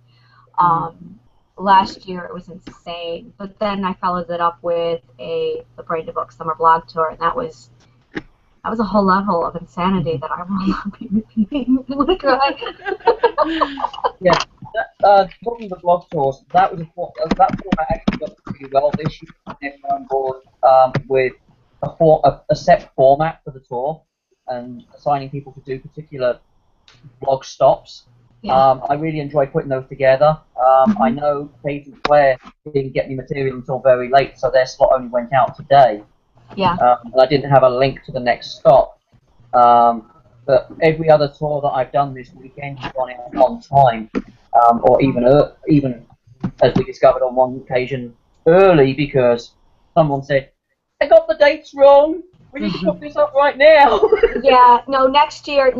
Last year it was insane, but then I followed it up with the Brain to Book Summer Blog Tour, and that was a whole level of insanity that I will not be repeating. I'm gonna cry. Yeah, talking of the blog tours, that format actually got pretty well this year. Everyone on board with a set format for the tour and assigning people to do particular blog stops. Yeah. I really enjoyed putting those together. I know Paige and Claire didn't get any material until very late, so their slot only went out today. Yeah. And I didn't have a link to the next stop. But every other tour that I've done this weekend has gone in on time, or even as we discovered on one occasion early because someone said, "I got the dates wrong. We need to put this up right now." Yeah, no, next year,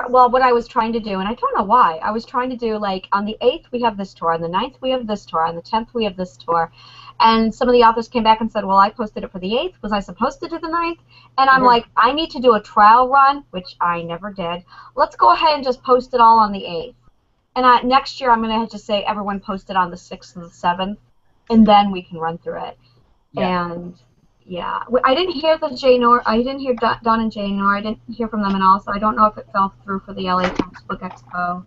well, what I was trying to do, and I don't know why, I was trying to do, like, on the 8th we have this tour, on the 9th we have this tour, on the 10th we have this tour, and some of the authors came back and said, well, I posted it for the 8th, was I supposed to do the 9th? And I'm like, I need to do a trial run, which I never did. Let's go ahead and just post it all on the 8th. And next year I'm going to have to say everyone post it on the 6th and the 7th, and then we can run through it. Yeah. And... yeah, I didn't hear I didn't hear Don and Jay Nor. I didn't hear from them at all, so I don't know if it fell through for the LA Comics Book Expo,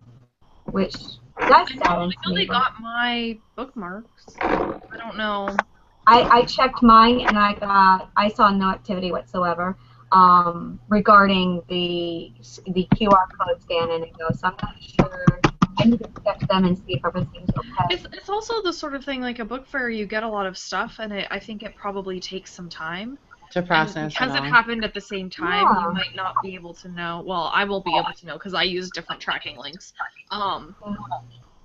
which that's sad. I know they got my bookmarks. I don't know. I checked mine and I saw no activity whatsoever regarding the QR code scan and it goes. So I'm not sure. I need to check them and see if everything's okay. It's also the sort of thing, like a book fair, you get a lot of stuff, and I think it probably takes some time. to process. Because it happened at the same time, you might not be able to know. Well, I will be able to know because I use different tracking links.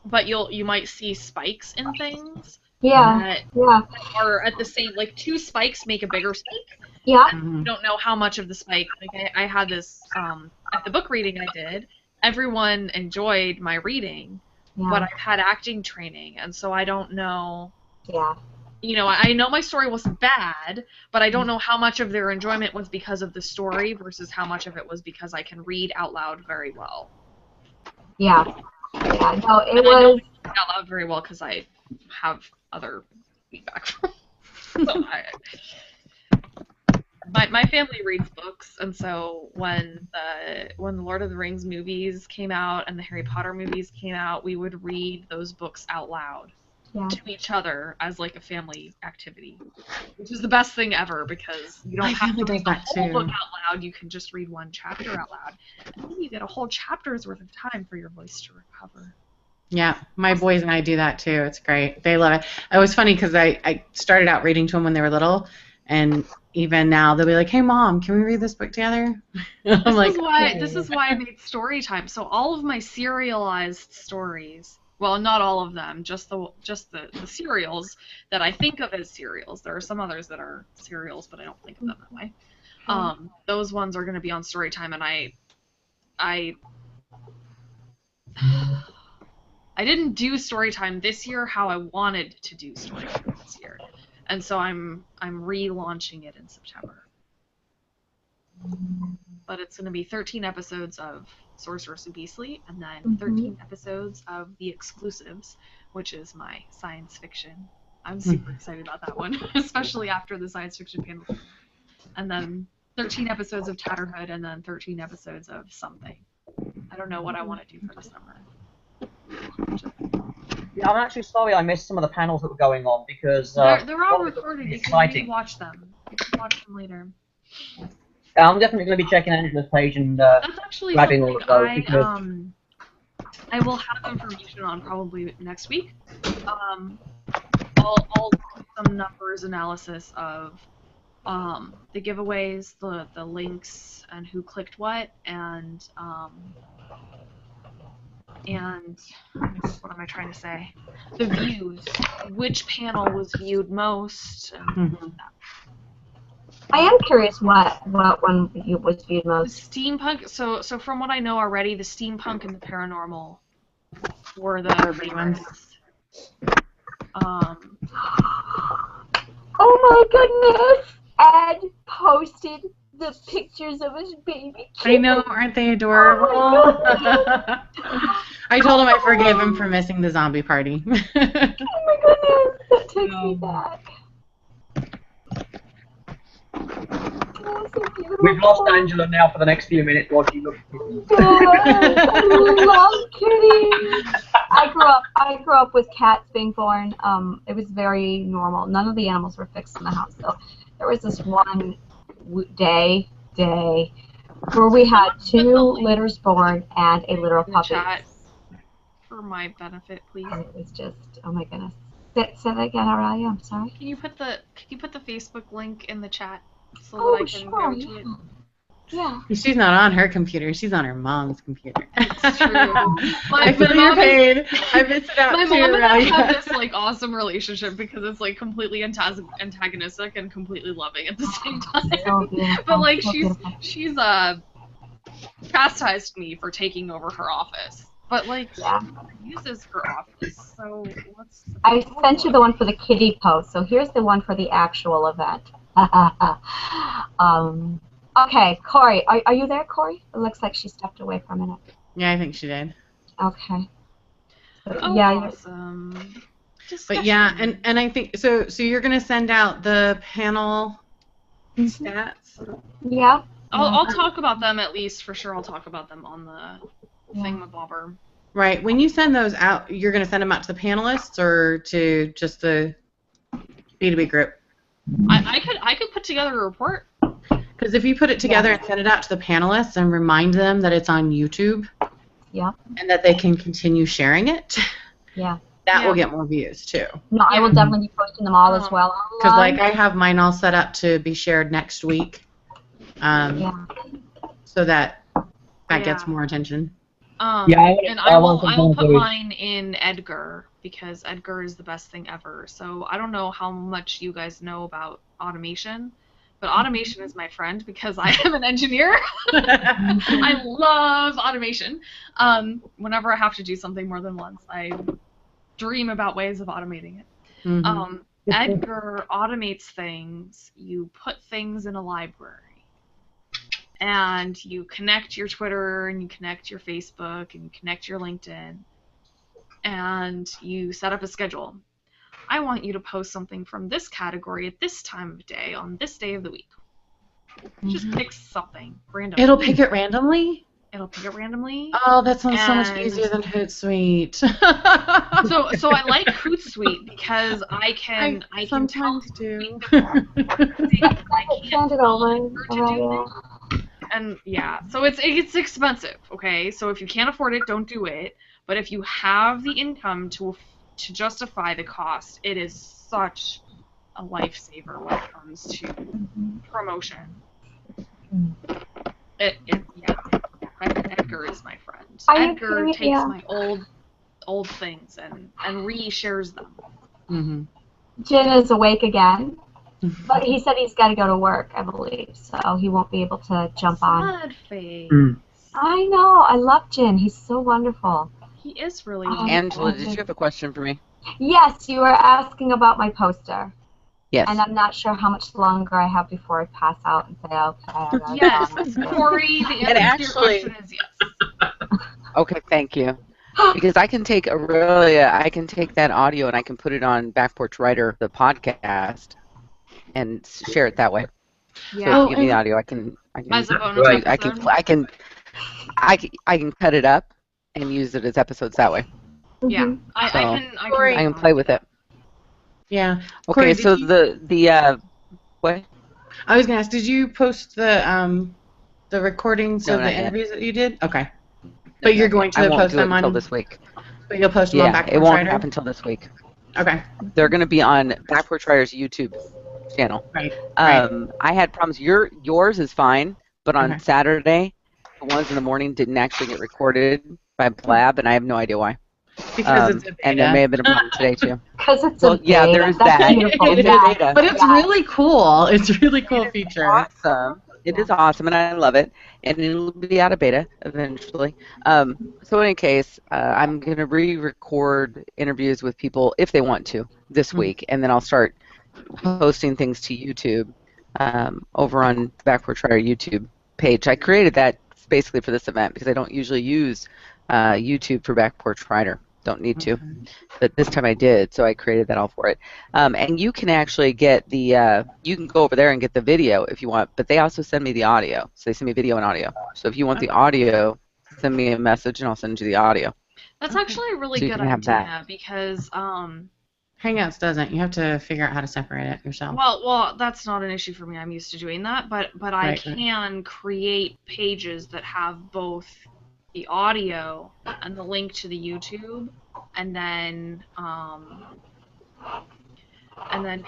But you might see spikes in things. Yeah. Or at the same, like 2 spikes make a bigger spike. Yeah. You don't know how much of the spike. Like I had this at the book reading I did. Everyone enjoyed my reading, but I've had acting training, and so I don't know. Yeah. You know, I know my story wasn't bad, but I don't know how much of their enjoyment was because of the story versus how much of it was because I can read out loud very well. Yeah. Yeah. No, it and was. I don't read out loud very well because I have other feedback. So my family reads books, and so when the Lord of the Rings movies came out and the Harry Potter movies came out, we would read those books out loud to each other as like a family activity, which is the best thing ever because you don't have to read the whole book out loud. You can just read one chapter out loud, and then you get a whole chapter's worth of time for your voice to recover. Yeah, my boys and I do that too. It's great. They love it. It was funny because I started out reading to them when they were little, and even now they'll be like, "Hey, Mom, can we read this book together?" This is why I made story time. So all of my serialized stories, well, not all of them, just the serials that I think of as serials. There are some others that are serials, but I don't think of them that way. Those ones are going to be on story time, and I didn't do storytime this year how I wanted to do storytime this year, and so I'm relaunching it in September. But it's going to be 13 episodes of Sorceress and Beastly, and then 13 episodes of The Exclusives, which is my science fiction. I'm super excited about that one, especially after the science fiction panel. And then 13 episodes of Tatterhood, and then 13 episodes of something. I don't know what I want to do for the summer. Yeah, I'm actually sorry I missed some of the panels that were going on because they're all recorded. You can watch them. You can watch them later. I'm definitely going to be checking Angela's page and that's actually grabbing all of those because I will have information on probably next week. I'll do some numbers analysis of the giveaways, the links, and who clicked what, and what am I trying to say? The views. Which panel was viewed most? And I am curious what one was viewed most. The steampunk. So from what I know already, the steampunk and the paranormal were the favorites. Oh my goodness! Ed posted the pictures of his baby kids. I know, aren't they adorable? Oh I told him I forgave him for missing the zombie party. Oh my goodness, that takes me back. Oh, so we've lost Angela now for the next few minutes while she looks. I love kitties. I grew up with cats being born. It was very normal. None of the animals were fixed in the house. So there was this one day where we had 2 litters born and a litter of puppies. For my benefit, please. And it was just, oh my goodness. Say that again, Aurelia. I'm sorry. Can you put the Facebook link in the chat so that I can go to it? Yeah. She's not on her computer. She's on her mom's computer. It's true. I feel your pain. I miss it out my too. My mom and I have this like awesome relationship because it's like completely antagonistic and completely loving at the same time. So beautiful. But like so she's chastised me for taking over her office. But like she uses her office, so what's the I sent you the one for the kitty post, so here's the one for the actual event. Okay, Corey, are you there, Corey? It looks like she stepped away for a minute. Yeah, I think she did. Okay. So, awesome. But yeah, and I think so you're gonna send out the panel stats? Yeah. I'll talk about them at least for sure. I'll talk about them on the thingamabobber. Right. When you send those out, you're gonna send them out to the panelists or to just the B2B group? I could put together a report. Because if you put it together and send it out to the panelists and remind them that it's on YouTube, and that they can continue sharing it, that will get more views too. No, I will definitely be posting them all as well. Because like I have mine all set up to be shared next week, so that gets more attention. And I will put mine in Edgar because Edgar is the best thing ever. So I don't know how much you guys know about automation, but automation is my friend because I am an engineer. I love automation. Whenever I have to do something more than once, I dream about ways of automating it. Mm-hmm. Edgar automates things. You put things in a library. And you connect your Twitter, and you connect your Facebook, and you connect your LinkedIn, and you set up a schedule. I want you to post something from this category at this time of day on this day of the week. Just pick something randomly. It'll pick it randomly? It'll pick it randomly. Oh, that sounds so much easier than Hootsuite. So I like Hootsuite because I can sometimes do. And yeah, so it's expensive, okay? So if you can't afford it, don't do it. But if you have the income to justify the cost, it is such a lifesaver when it comes to promotion. Edgar is my friend. Edgar takes my old things and reshares them. Mm-hmm. Jin is awake again. But he said he's got to go to work, I believe, so he won't be able to jump on. Sad face. I know. I love Jin. He's so wonderful. He is really wonderful. Angela, did you have a question for me? Yes, you were asking about my poster. Yes. And I'm not sure how much longer I have before I pass out and say, okay. Yes, Corey, the answer to your question is yes. Okay, thank you. Because I can take that audio and I can put it on Back Porch Writer, the podcast, and share it that way. Yeah. So if you give me the audio, I can cut it up and use it as episodes that way. Yeah, I can play with it. Yeah. Okay, Corey, so the what? I was gonna ask, did you post the recordings of the interviews that you did? Okay. But you're going to post them until this week. But you'll post them on Back Porch Writer? It won't Writer? happen until this week. Okay. They're going to be on Back Porch Writer's YouTube channel. Right. I had problems. Yours is fine, but on Saturday, the ones in the morning didn't actually get recorded by Blab, and I have no idea why. Because it's a beta. And there may have been a problem today too. Because it's a beta. Yeah, there is that. But it's really cool. It's a really cool feature. Awesome. It is awesome, and I love it. And it'll be out of beta eventually. So in any case, I'm going to re-record interviews with people if they want to this week, and then I'll start posting things to YouTube over on the Back Porch Writer YouTube page. I created that basically for this event because I don't usually use YouTube for Back Porch Writer. Don't need to, but this time I did, so I created that all for it. And you can actually get you can go over there and get the video if you want, but they also send me the audio. So they send me video and audio. So if you want the audio, send me a message and I'll send you the audio. That's actually a really good idea because Hangouts doesn't. You have to figure out how to separate it yourself. Well, that's not an issue for me. I'm used to doing that, but I can create pages that have both the audio and the link to the YouTube, and then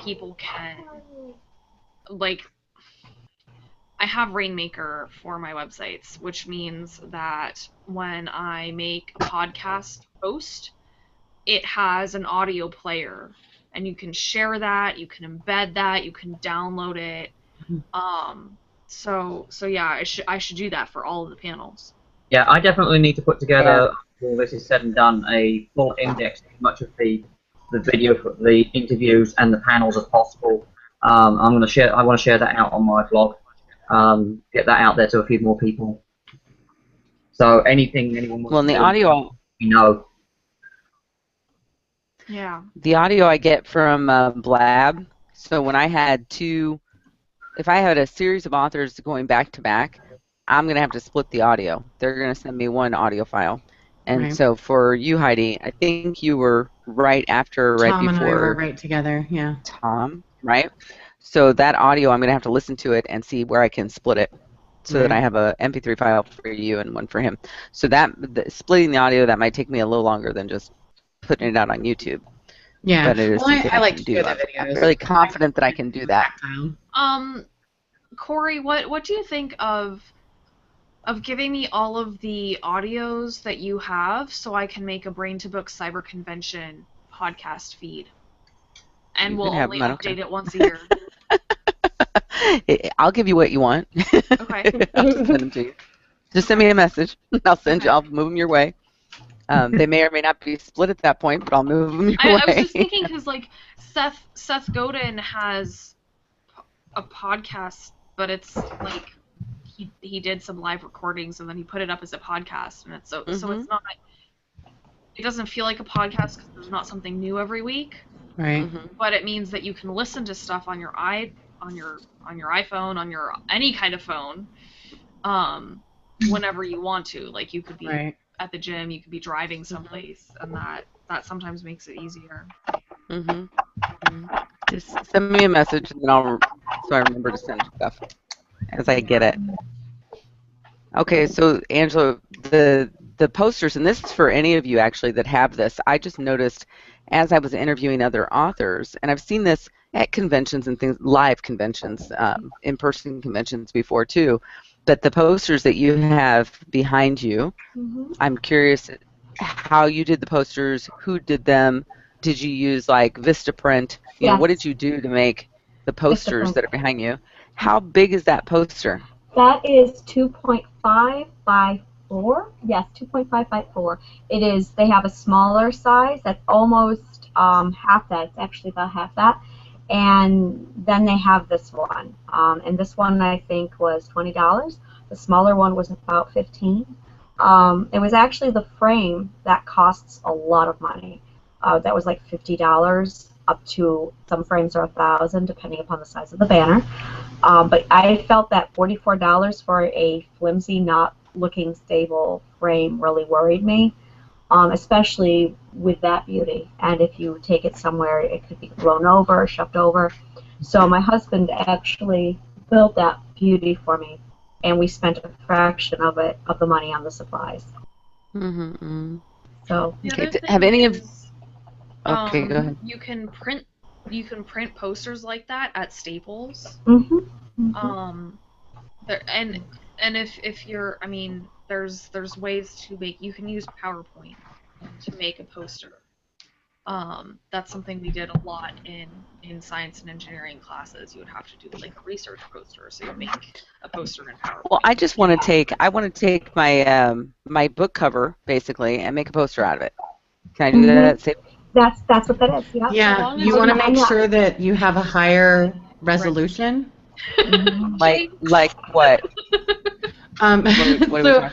people can, like, I have Rainmaker for my websites, which means that when I make a podcast post, it has an audio player, and you can share that, you can embed that, you can download it. So yeah, I should do that for all of the panels. Yeah, I definitely need to put together, all this is said and done, a full index of as much of the video, for the interviews and the panels as possible. I want to share that out on my blog. Get that out there to a few more people. So anything anyone wants. Well, in the audio, Yeah. The audio I get from Blab. So when I had if I had a series of authors going back to back, I'm going to have to split the audio. They're going to send me one audio file. And so for you, Heidi, I think you were right before. Tom and I were right together, yeah. Tom, right? So that audio, I'm going to have to listen to it and see where I can split it so that I have a MP3 file for you and one for him. So splitting the audio, that might take me a little longer than just putting it out on YouTube. Yeah. But it is something I like can to do the I'm videos. really confident that I can do that. Corey, what do you think of giving me all of the audios that you have so I can make a Brain to Book Cyber Convention podcast feed? And we'll only update it once a year. I'll give you what you want. Okay. I'll just send them to you. Just send me a message. I'll move them your way. They may or may not be split at that point, but I'll move them your way. I was just thinking because like Seth Godin has a podcast, but it's like he did some live recordings and then he put it up as a podcast, and so it's not. It doesn't feel like a podcast because there's not something new every week. Right. But it means that you can listen to stuff on your iPhone, on your any kind of phone, whenever you want to. Like you could be at the gym, you could be driving someplace, and that sometimes makes it easier. Just send me a message, and then so I remember to send stuff as I get it. Okay, so Angela, the posters, and this is for any of you actually that have this. I just noticed as I was interviewing other authors, and I've seen this at conventions and things, live conventions, in-person conventions before too, but the posters that you have behind you, I'm curious how you did the posters, who did them, did you use like Vistaprint, you know, what did you do to make the posters that are behind you? How big is that poster? That is 2.5 by 4. Yes, 2.5 by 4. It is. They have a smaller size that's almost half that. It's actually about half that. And then they have this one. And this one I think was $20. The smaller one was about $15. It was actually the frame that costs a lot of money. That was like $50 up to some frames are $1,000 depending upon the size of the banner. But I felt that $44 for a flimsy, not looking stable frame really worried me, especially with that beauty. And if you take it somewhere, it could be blown over, shoved over. So my husband actually built that beauty for me, and we spent a fraction of the money on the supplies. So okay, have any of okay, go ahead. You can print posters like that at Staples. And if you're, I mean, there's ways to make. You can use PowerPoint to make a poster. That's something we did a lot in science and engineering classes. You would have to do like a research poster, so you make a poster in PowerPoint. Well, I just want to take my my book cover basically and make a poster out of it. Can I do that? That's what that is. Yeah. Yeah. You want to make sure that you have a higher resolution. Like what? What are we talking about?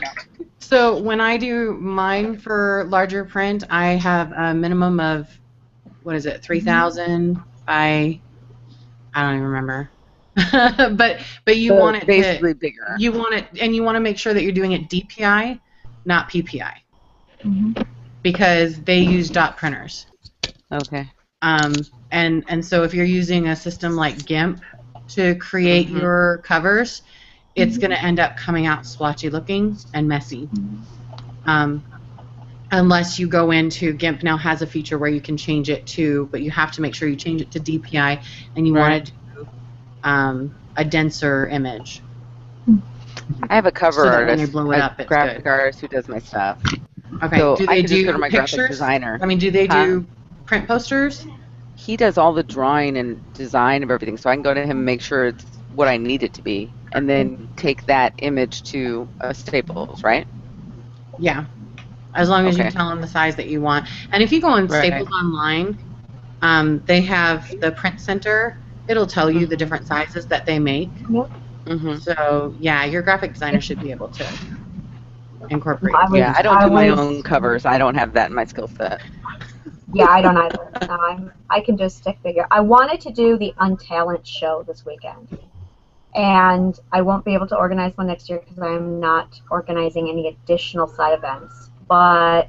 So when I do mine for larger print, I have a minimum of, 3,000 by, I don't even remember. but you want it basically bigger. You want it, and you want to make sure that you're doing it DPI, not PPI, because they use dot printers. Okay. And so if you're using a system like GIMP to create your covers, it's going to end up coming out splotchy looking and messy. Unless you go into GIMP now has a feature where you can change it to, but you have to make sure you change it to DPI, and you want to do a denser image. I have a cover artist, when you blow it up, it's graphic good. artist who does my stuff. Okay. So do I they can just do go to my pictures? graphic designer. I mean, do they do print posters? He does all the drawing and design of everything, so I can go to him and make sure it's what I need it to be, and then take that image to Staples, right? Yeah, as long as you tell them the size that you want. And if you go on Staples online, they have the print center. It'll tell you the different sizes that they make. So yeah, your graphic designer should be able to incorporate. Yeah, I don't do my own covers. I don't have that in my skill set. Yeah, I don't either. No, I can just stick figure. I wanted to do the Untalent show this weekend, and I won't be able to organize one next year because I'm not organizing any additional side events. But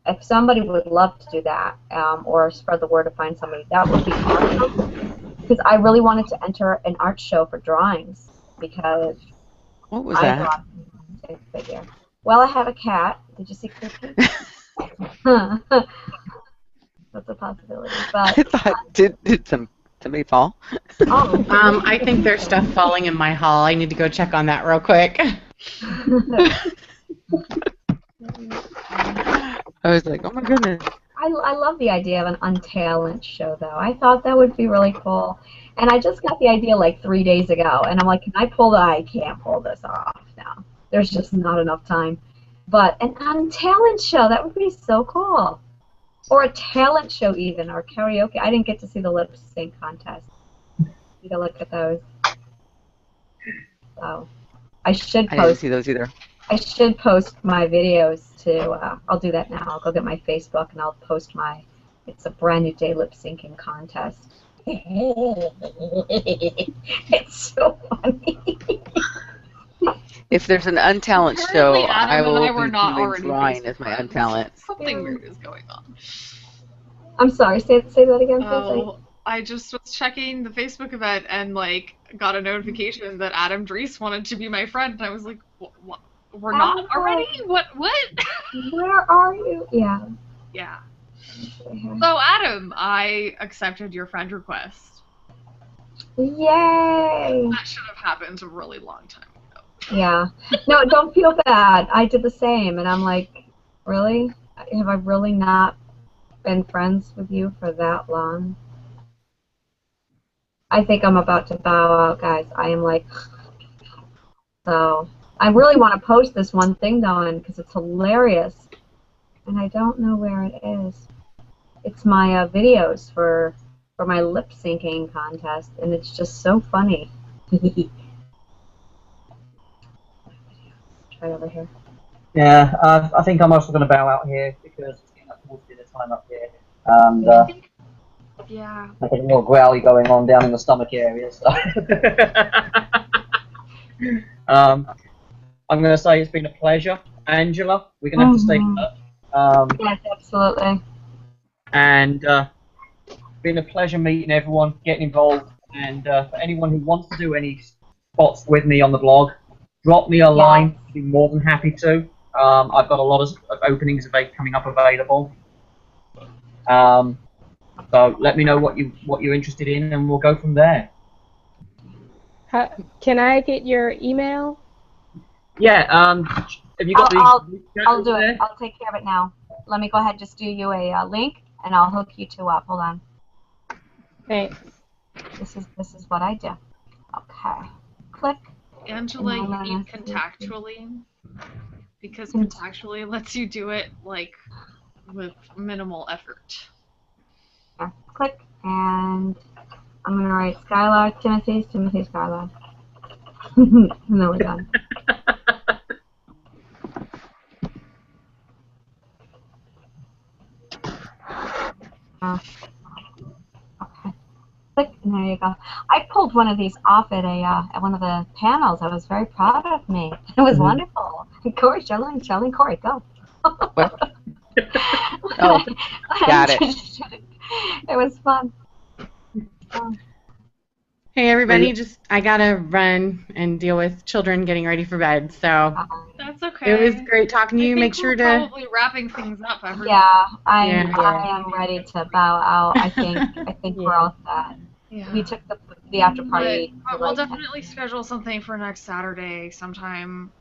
if somebody would love to do that, or spread the word to find somebody, that would be awesome. Because I really wanted to enter an art show for drawings, because what was that? Stick figure. Well, I have a cat. Did you see Crispy? That's a possibility. But I thought, did somebody fall? oh. I think there's stuff falling in my hall. I need to go check on that real quick. I was like, oh my goodness. I love the idea of an Untalent show, though. I thought that would be really cool. And I just got the idea like 3 days ago, and I'm like, can I pull that? I can't pull this off now. There's just not enough time. But an Untalent show, that would be so cool. Or a talent show even, or karaoke. I didn't get to see the lip sync contest. Need to look at those. So I should post. I didn't see those either. I should post my videos to. I'll do that now. I'll go get my Facebook and I'll post my. It's a brand new day lip syncing contest. It's so funny. If there's an Untalent show, Apparently I Adam will and I were be not doing already Ryan Facebook as my friends. Untalent. Something weird is going on. I'm sorry. Say that again. Oh, I just was checking the Facebook event and like got a notification that Adam Drees wanted to be my friend, and I was like, what? We're not already? What? Where are you? Yeah. Yeah. So Adam, I accepted your friend request. Yay! That should have happened a really long time ago. Yeah. No, don't feel bad. I did the same, and I'm like, really? Have I really not been friends with you for that long? I think I'm about to bow out, guys. I am like, so I really want to post this one thing though, because it's hilarious, and I don't know where it is. It's my videos for my lip syncing contest, and it's just so funny. Try over here. Yeah, I think I'm also going to bow out here because it's getting up towards dinner time up here. And Yeah. there's a little growly going on down in the stomach area. So. I'm going to say it's been a pleasure. Angela, we're going to have to stay in touch. Yes, absolutely. And it's been a pleasure meeting everyone, getting involved. And for anyone who wants to do any spots with me on the blog, drop me a line. I'd be more than happy to. I've got a lot of openings coming up available. So let me know what you're interested in, and we'll go from there. Can I get your email? Yeah. Have you got I'll do it. I'll take care of it now. Let me go ahead and just do you a link, and I'll hook you two up. Hold on. Thanks. This is what I do. Okay. Click. Angela, you need contactually, because contactually lets you do it like with minimal effort. Yeah. Click, and I'm gonna write Skylar Timothy Skylar, and then we're done. Okay. Click, and there you go. I pulled one of these off at one of the panels. I was very proud of me. It was wonderful. Corey, Charlene, Corey, go. What? Oh, got it. It was fun. Hey everybody, I gotta run and deal with children getting ready for bed. So that's okay. It was great talking to you. Make sure to probably wrapping things up. Yeah, I am ready to bow out. I think we're all set. Yeah. We took the after party. But we'll definitely schedule something for next Saturday, sometime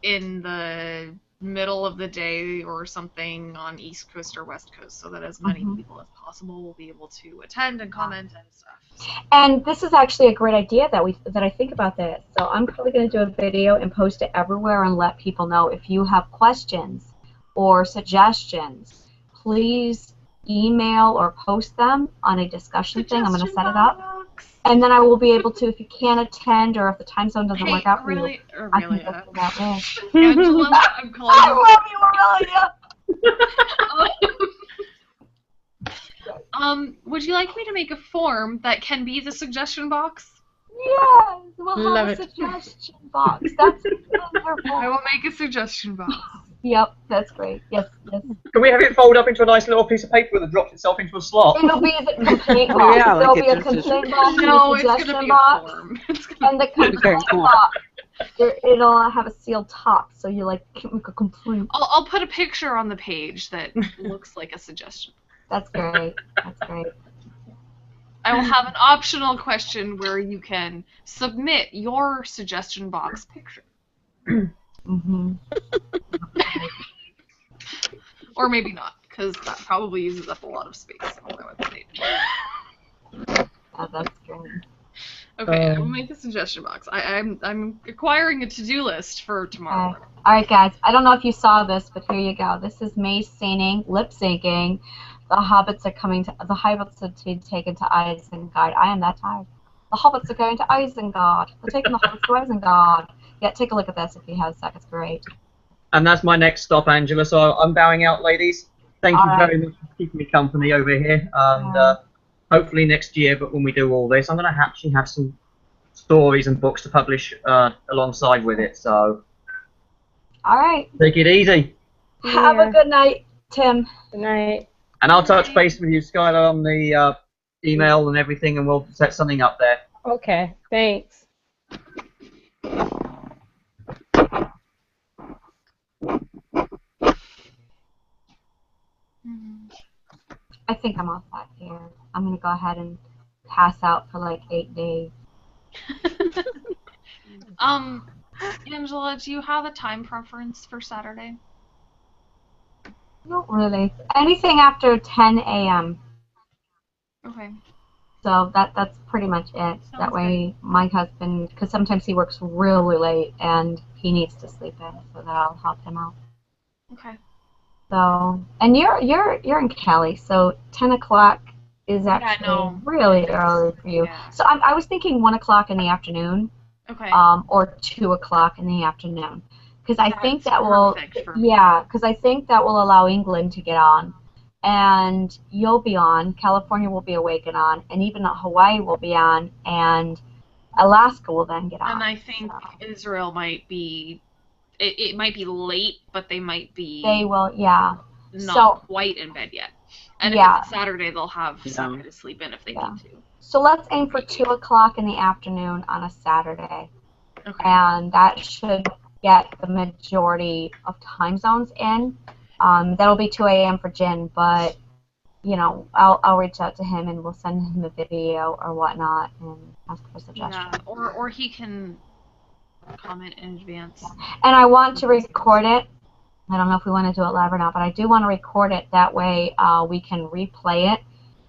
in the middle of the day or something on East Coast or West Coast, so that as many people as possible will be able to attend and comment and stuff. And this is actually a great idea that I think about that. So I'm probably going to do a video and post it everywhere and let people know if you have questions or suggestions, please email or post them on a discussion thing. I'm going to set it up. And then I will be able to, if you can't attend or if the time zone doesn't work out for you, I can go through that way. Angela, I'm calling you. I love you, Aurelia. Would you like me to make a form that can be the suggestion box? Yes, we'll have a suggestion box. That's wonderful. I will make a suggestion box. Yep, that's great. Yes, yes. Can we have it fold up into a nice little piece of paper that drops itself into a slot? It'll be the complaint box. Yeah, There'll like be a complaint box, no, and a it's suggestion gonna be box, a form. and the complaint box. it'll have a sealed top, so you like can make a complete. I'll put a picture on the page that looks like a suggestion. That's great. That's great. I will have an optional question where you can submit your suggestion box picture. Mm-hmm. Or maybe not, because that probably uses up a lot of space on my website. Oh, that's great. Okay, I will make a suggestion box. I'm acquiring a to-do list for tomorrow. All right, guys. I don't know if you saw this, but here you go. This is May singing, lip syncing. The hobbits are to be taken to Isengard. I am that tired. The hobbits are going to Isengard. They're taking the hobbits to Isengard. Yeah, take a look at this if you have a sec. It's great. And that's my next stop, Angela. So I'm bowing out, ladies. Thank you very much for keeping me company over here. And hopefully next year, but when we do all this, I'm going to actually have some stories and books to publish alongside with it. So, all right. Take it easy. Have a good night, Tim. Good night. And I'll touch base with you, Skylar, on the email and everything, and we'll set something up there. Okay, thanks. I think I'm all set here. I'm going to go ahead and pass out for like 8 days. Angela, do you have a time preference for Saturday? Not really. Anything after 10 a.m. Okay. So that's pretty much it. That way my husband, because sometimes he works really late and he needs to sleep in, so that I'll help him out. Okay. So, and you're in Cali, so 10 o'clock is actually really early for you. Yeah. So I was thinking 1 o'clock in the afternoon. Okay. Or 2 o'clock in the afternoon, because I think that will, because I think that will allow England to get on, and you'll be on. California will be awake and on, and even Hawaii will be on, and Alaska will then get on. And I think Israel might be, it might be late, but they might be. They will, yeah. Not quite in bed yet. And if it's a Saturday, they'll have somewhere to sleep in if they need to. So let's aim for 2 o'clock in the afternoon on a Saturday. Okay. And that should get the majority of time zones in. That'll be 2 a.m. for Jin, but, you know, I'll reach out to him and we'll send him a video or whatnot and ask for suggestions. Yeah, or he can comment in advance. And I want to record it. I don't know if we want to do it live or not, but I do want to record it. That way we can replay it.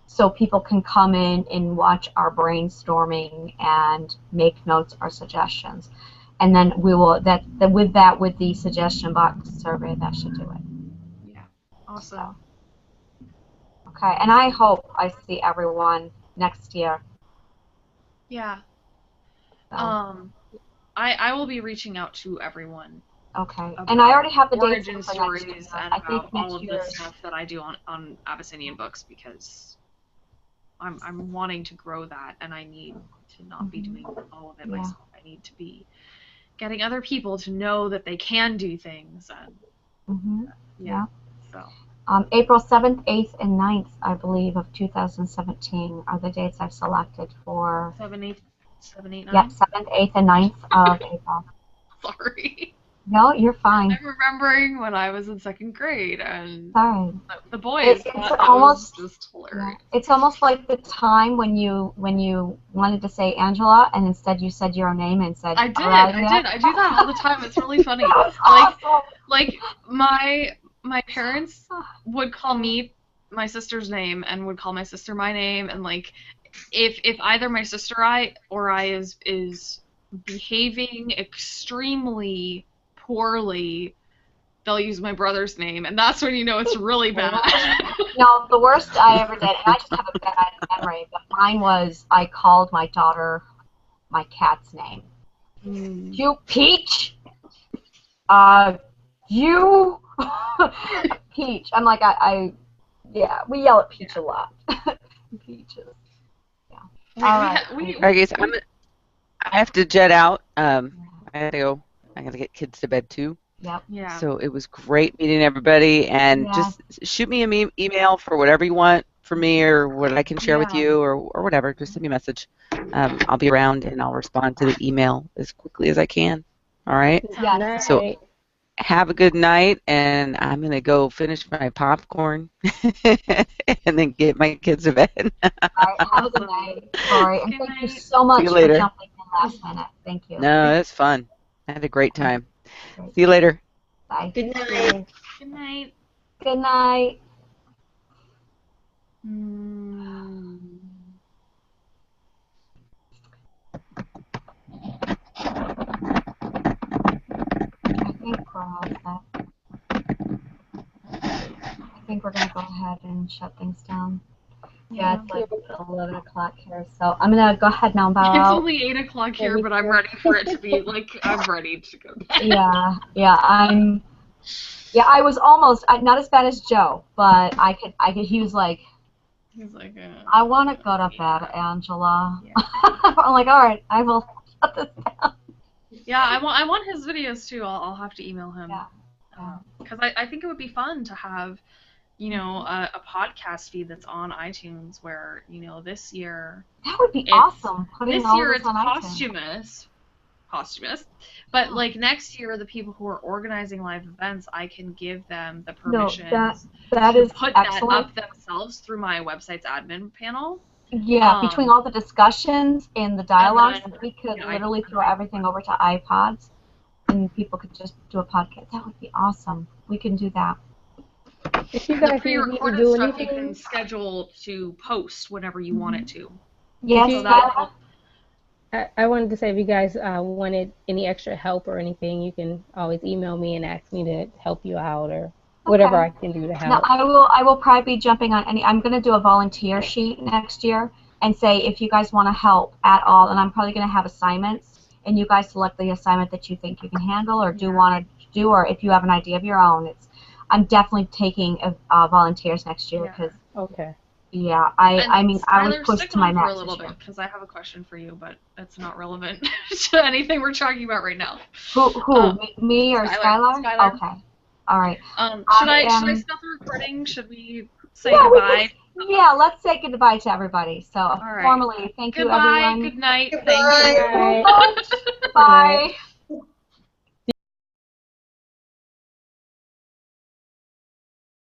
So people can come in and watch our brainstorming and make notes or suggestions, and then we will with the suggestion box survey that should do it. Yeah, awesome. Okay, and I hope I see everyone next year. Yeah. So. I will be reaching out to everyone. Okay, and I already have the dates origin for stories next year. and I think about all of year. the stuff that I do on Abyssinian books, because I'm wanting to grow that, and I need to not be doing all of it myself. I need to be getting other people to know that they can do things. And so. April 7th, 8th, and 9th, I believe, of 2017 are the dates I've selected for. 7, 8, 9? Yeah, 7th, 8th, and 9th of April. Sorry. No, you're fine. I'm remembering when I was in 2nd grade, and Sorry. The boys. It's almost was just hilarious. Yeah, it's almost like the time when you wanted to say Angela, and instead you said your own name and said. I did. I do that all the time. It's really funny. Like my parents would call me my sister's name and would call my sister my name, and like if either my sister or I is behaving extremely poorly, they'll use my brother's name, and that's when you know it's really bad. No, the worst I ever did, and I just have a bad memory, but mine was I called my daughter my cat's name. You Peach? You Peach. I'm like, yeah, we yell at Peach a lot. Peaches. Yeah. All right. I guess I have to jet out. I gotta go. I gotta get kids to bed too. Yep. Yeah. So it was great meeting everybody, and just shoot me an email for whatever you want from me or what I can share with you or whatever. Just send me a message. I'll be around and I'll respond to the email as quickly as I can. All right. Yes. So have a good night, and I'm gonna go finish my popcorn and then get my kids to bed. All right. Have a good night, Tori, and thank you so much for later. jumping in last minute. Thank you. No, it's fun. I had a great time. Great. See you later. Bye. Good night. Good night. Good night. I think we're gonna go ahead and shut things down. Yeah, it's like 11 o'clock here, so I'm gonna go ahead now and bow It's out. only 8 o'clock here, but I'm ready for it to be like I'm ready to go to bed. Yeah, I was almost not as bad as Joe, but I could. He was like, He's like, I want to go to bed, Angela. Yeah. I'm like, all right, I will shut this down. Yeah, I want his videos too. I'll have to email him. Yeah. Because I think it would be fun to have, you know, a podcast feed that's on iTunes where, you know, this year. That would be awesome. This year it's posthumous. But like next year, the people who are organizing live events, I can give them the permissions that to is put excellent. that up themselves through my website's admin panel. Yeah, between all the discussions and the dialogues, we could literally throw everything over to iPods, and people could just do a podcast. That would be awesome. We can do that. If you guys the pre-recorded do stuff anything, you can schedule to post whenever you want it to. Yes, so I wanted to say if you guys wanted any extra help or anything, you can always email me and ask me to help you out or whatever I can do to help. No, I will probably be jumping on any. I'm going to do a volunteer sheet next year and say if you guys want to help at all, and I'm probably going to have assignments, and you guys select the assignment that you think you can handle or do want to do, or if you have an idea of your own. I'm definitely taking volunteers next year because. Okay. Yeah, I mean, I was pushed to my max for a little bit because I have a question for you, but it's not relevant to anything we're talking about right now. Who? Me or Skylar? Okay. All right. Should I stop the recording? Should we say goodbye? Let's say goodbye to everybody. So formally, thank you, everyone. Good night. Goodbye. Thank you. Bye.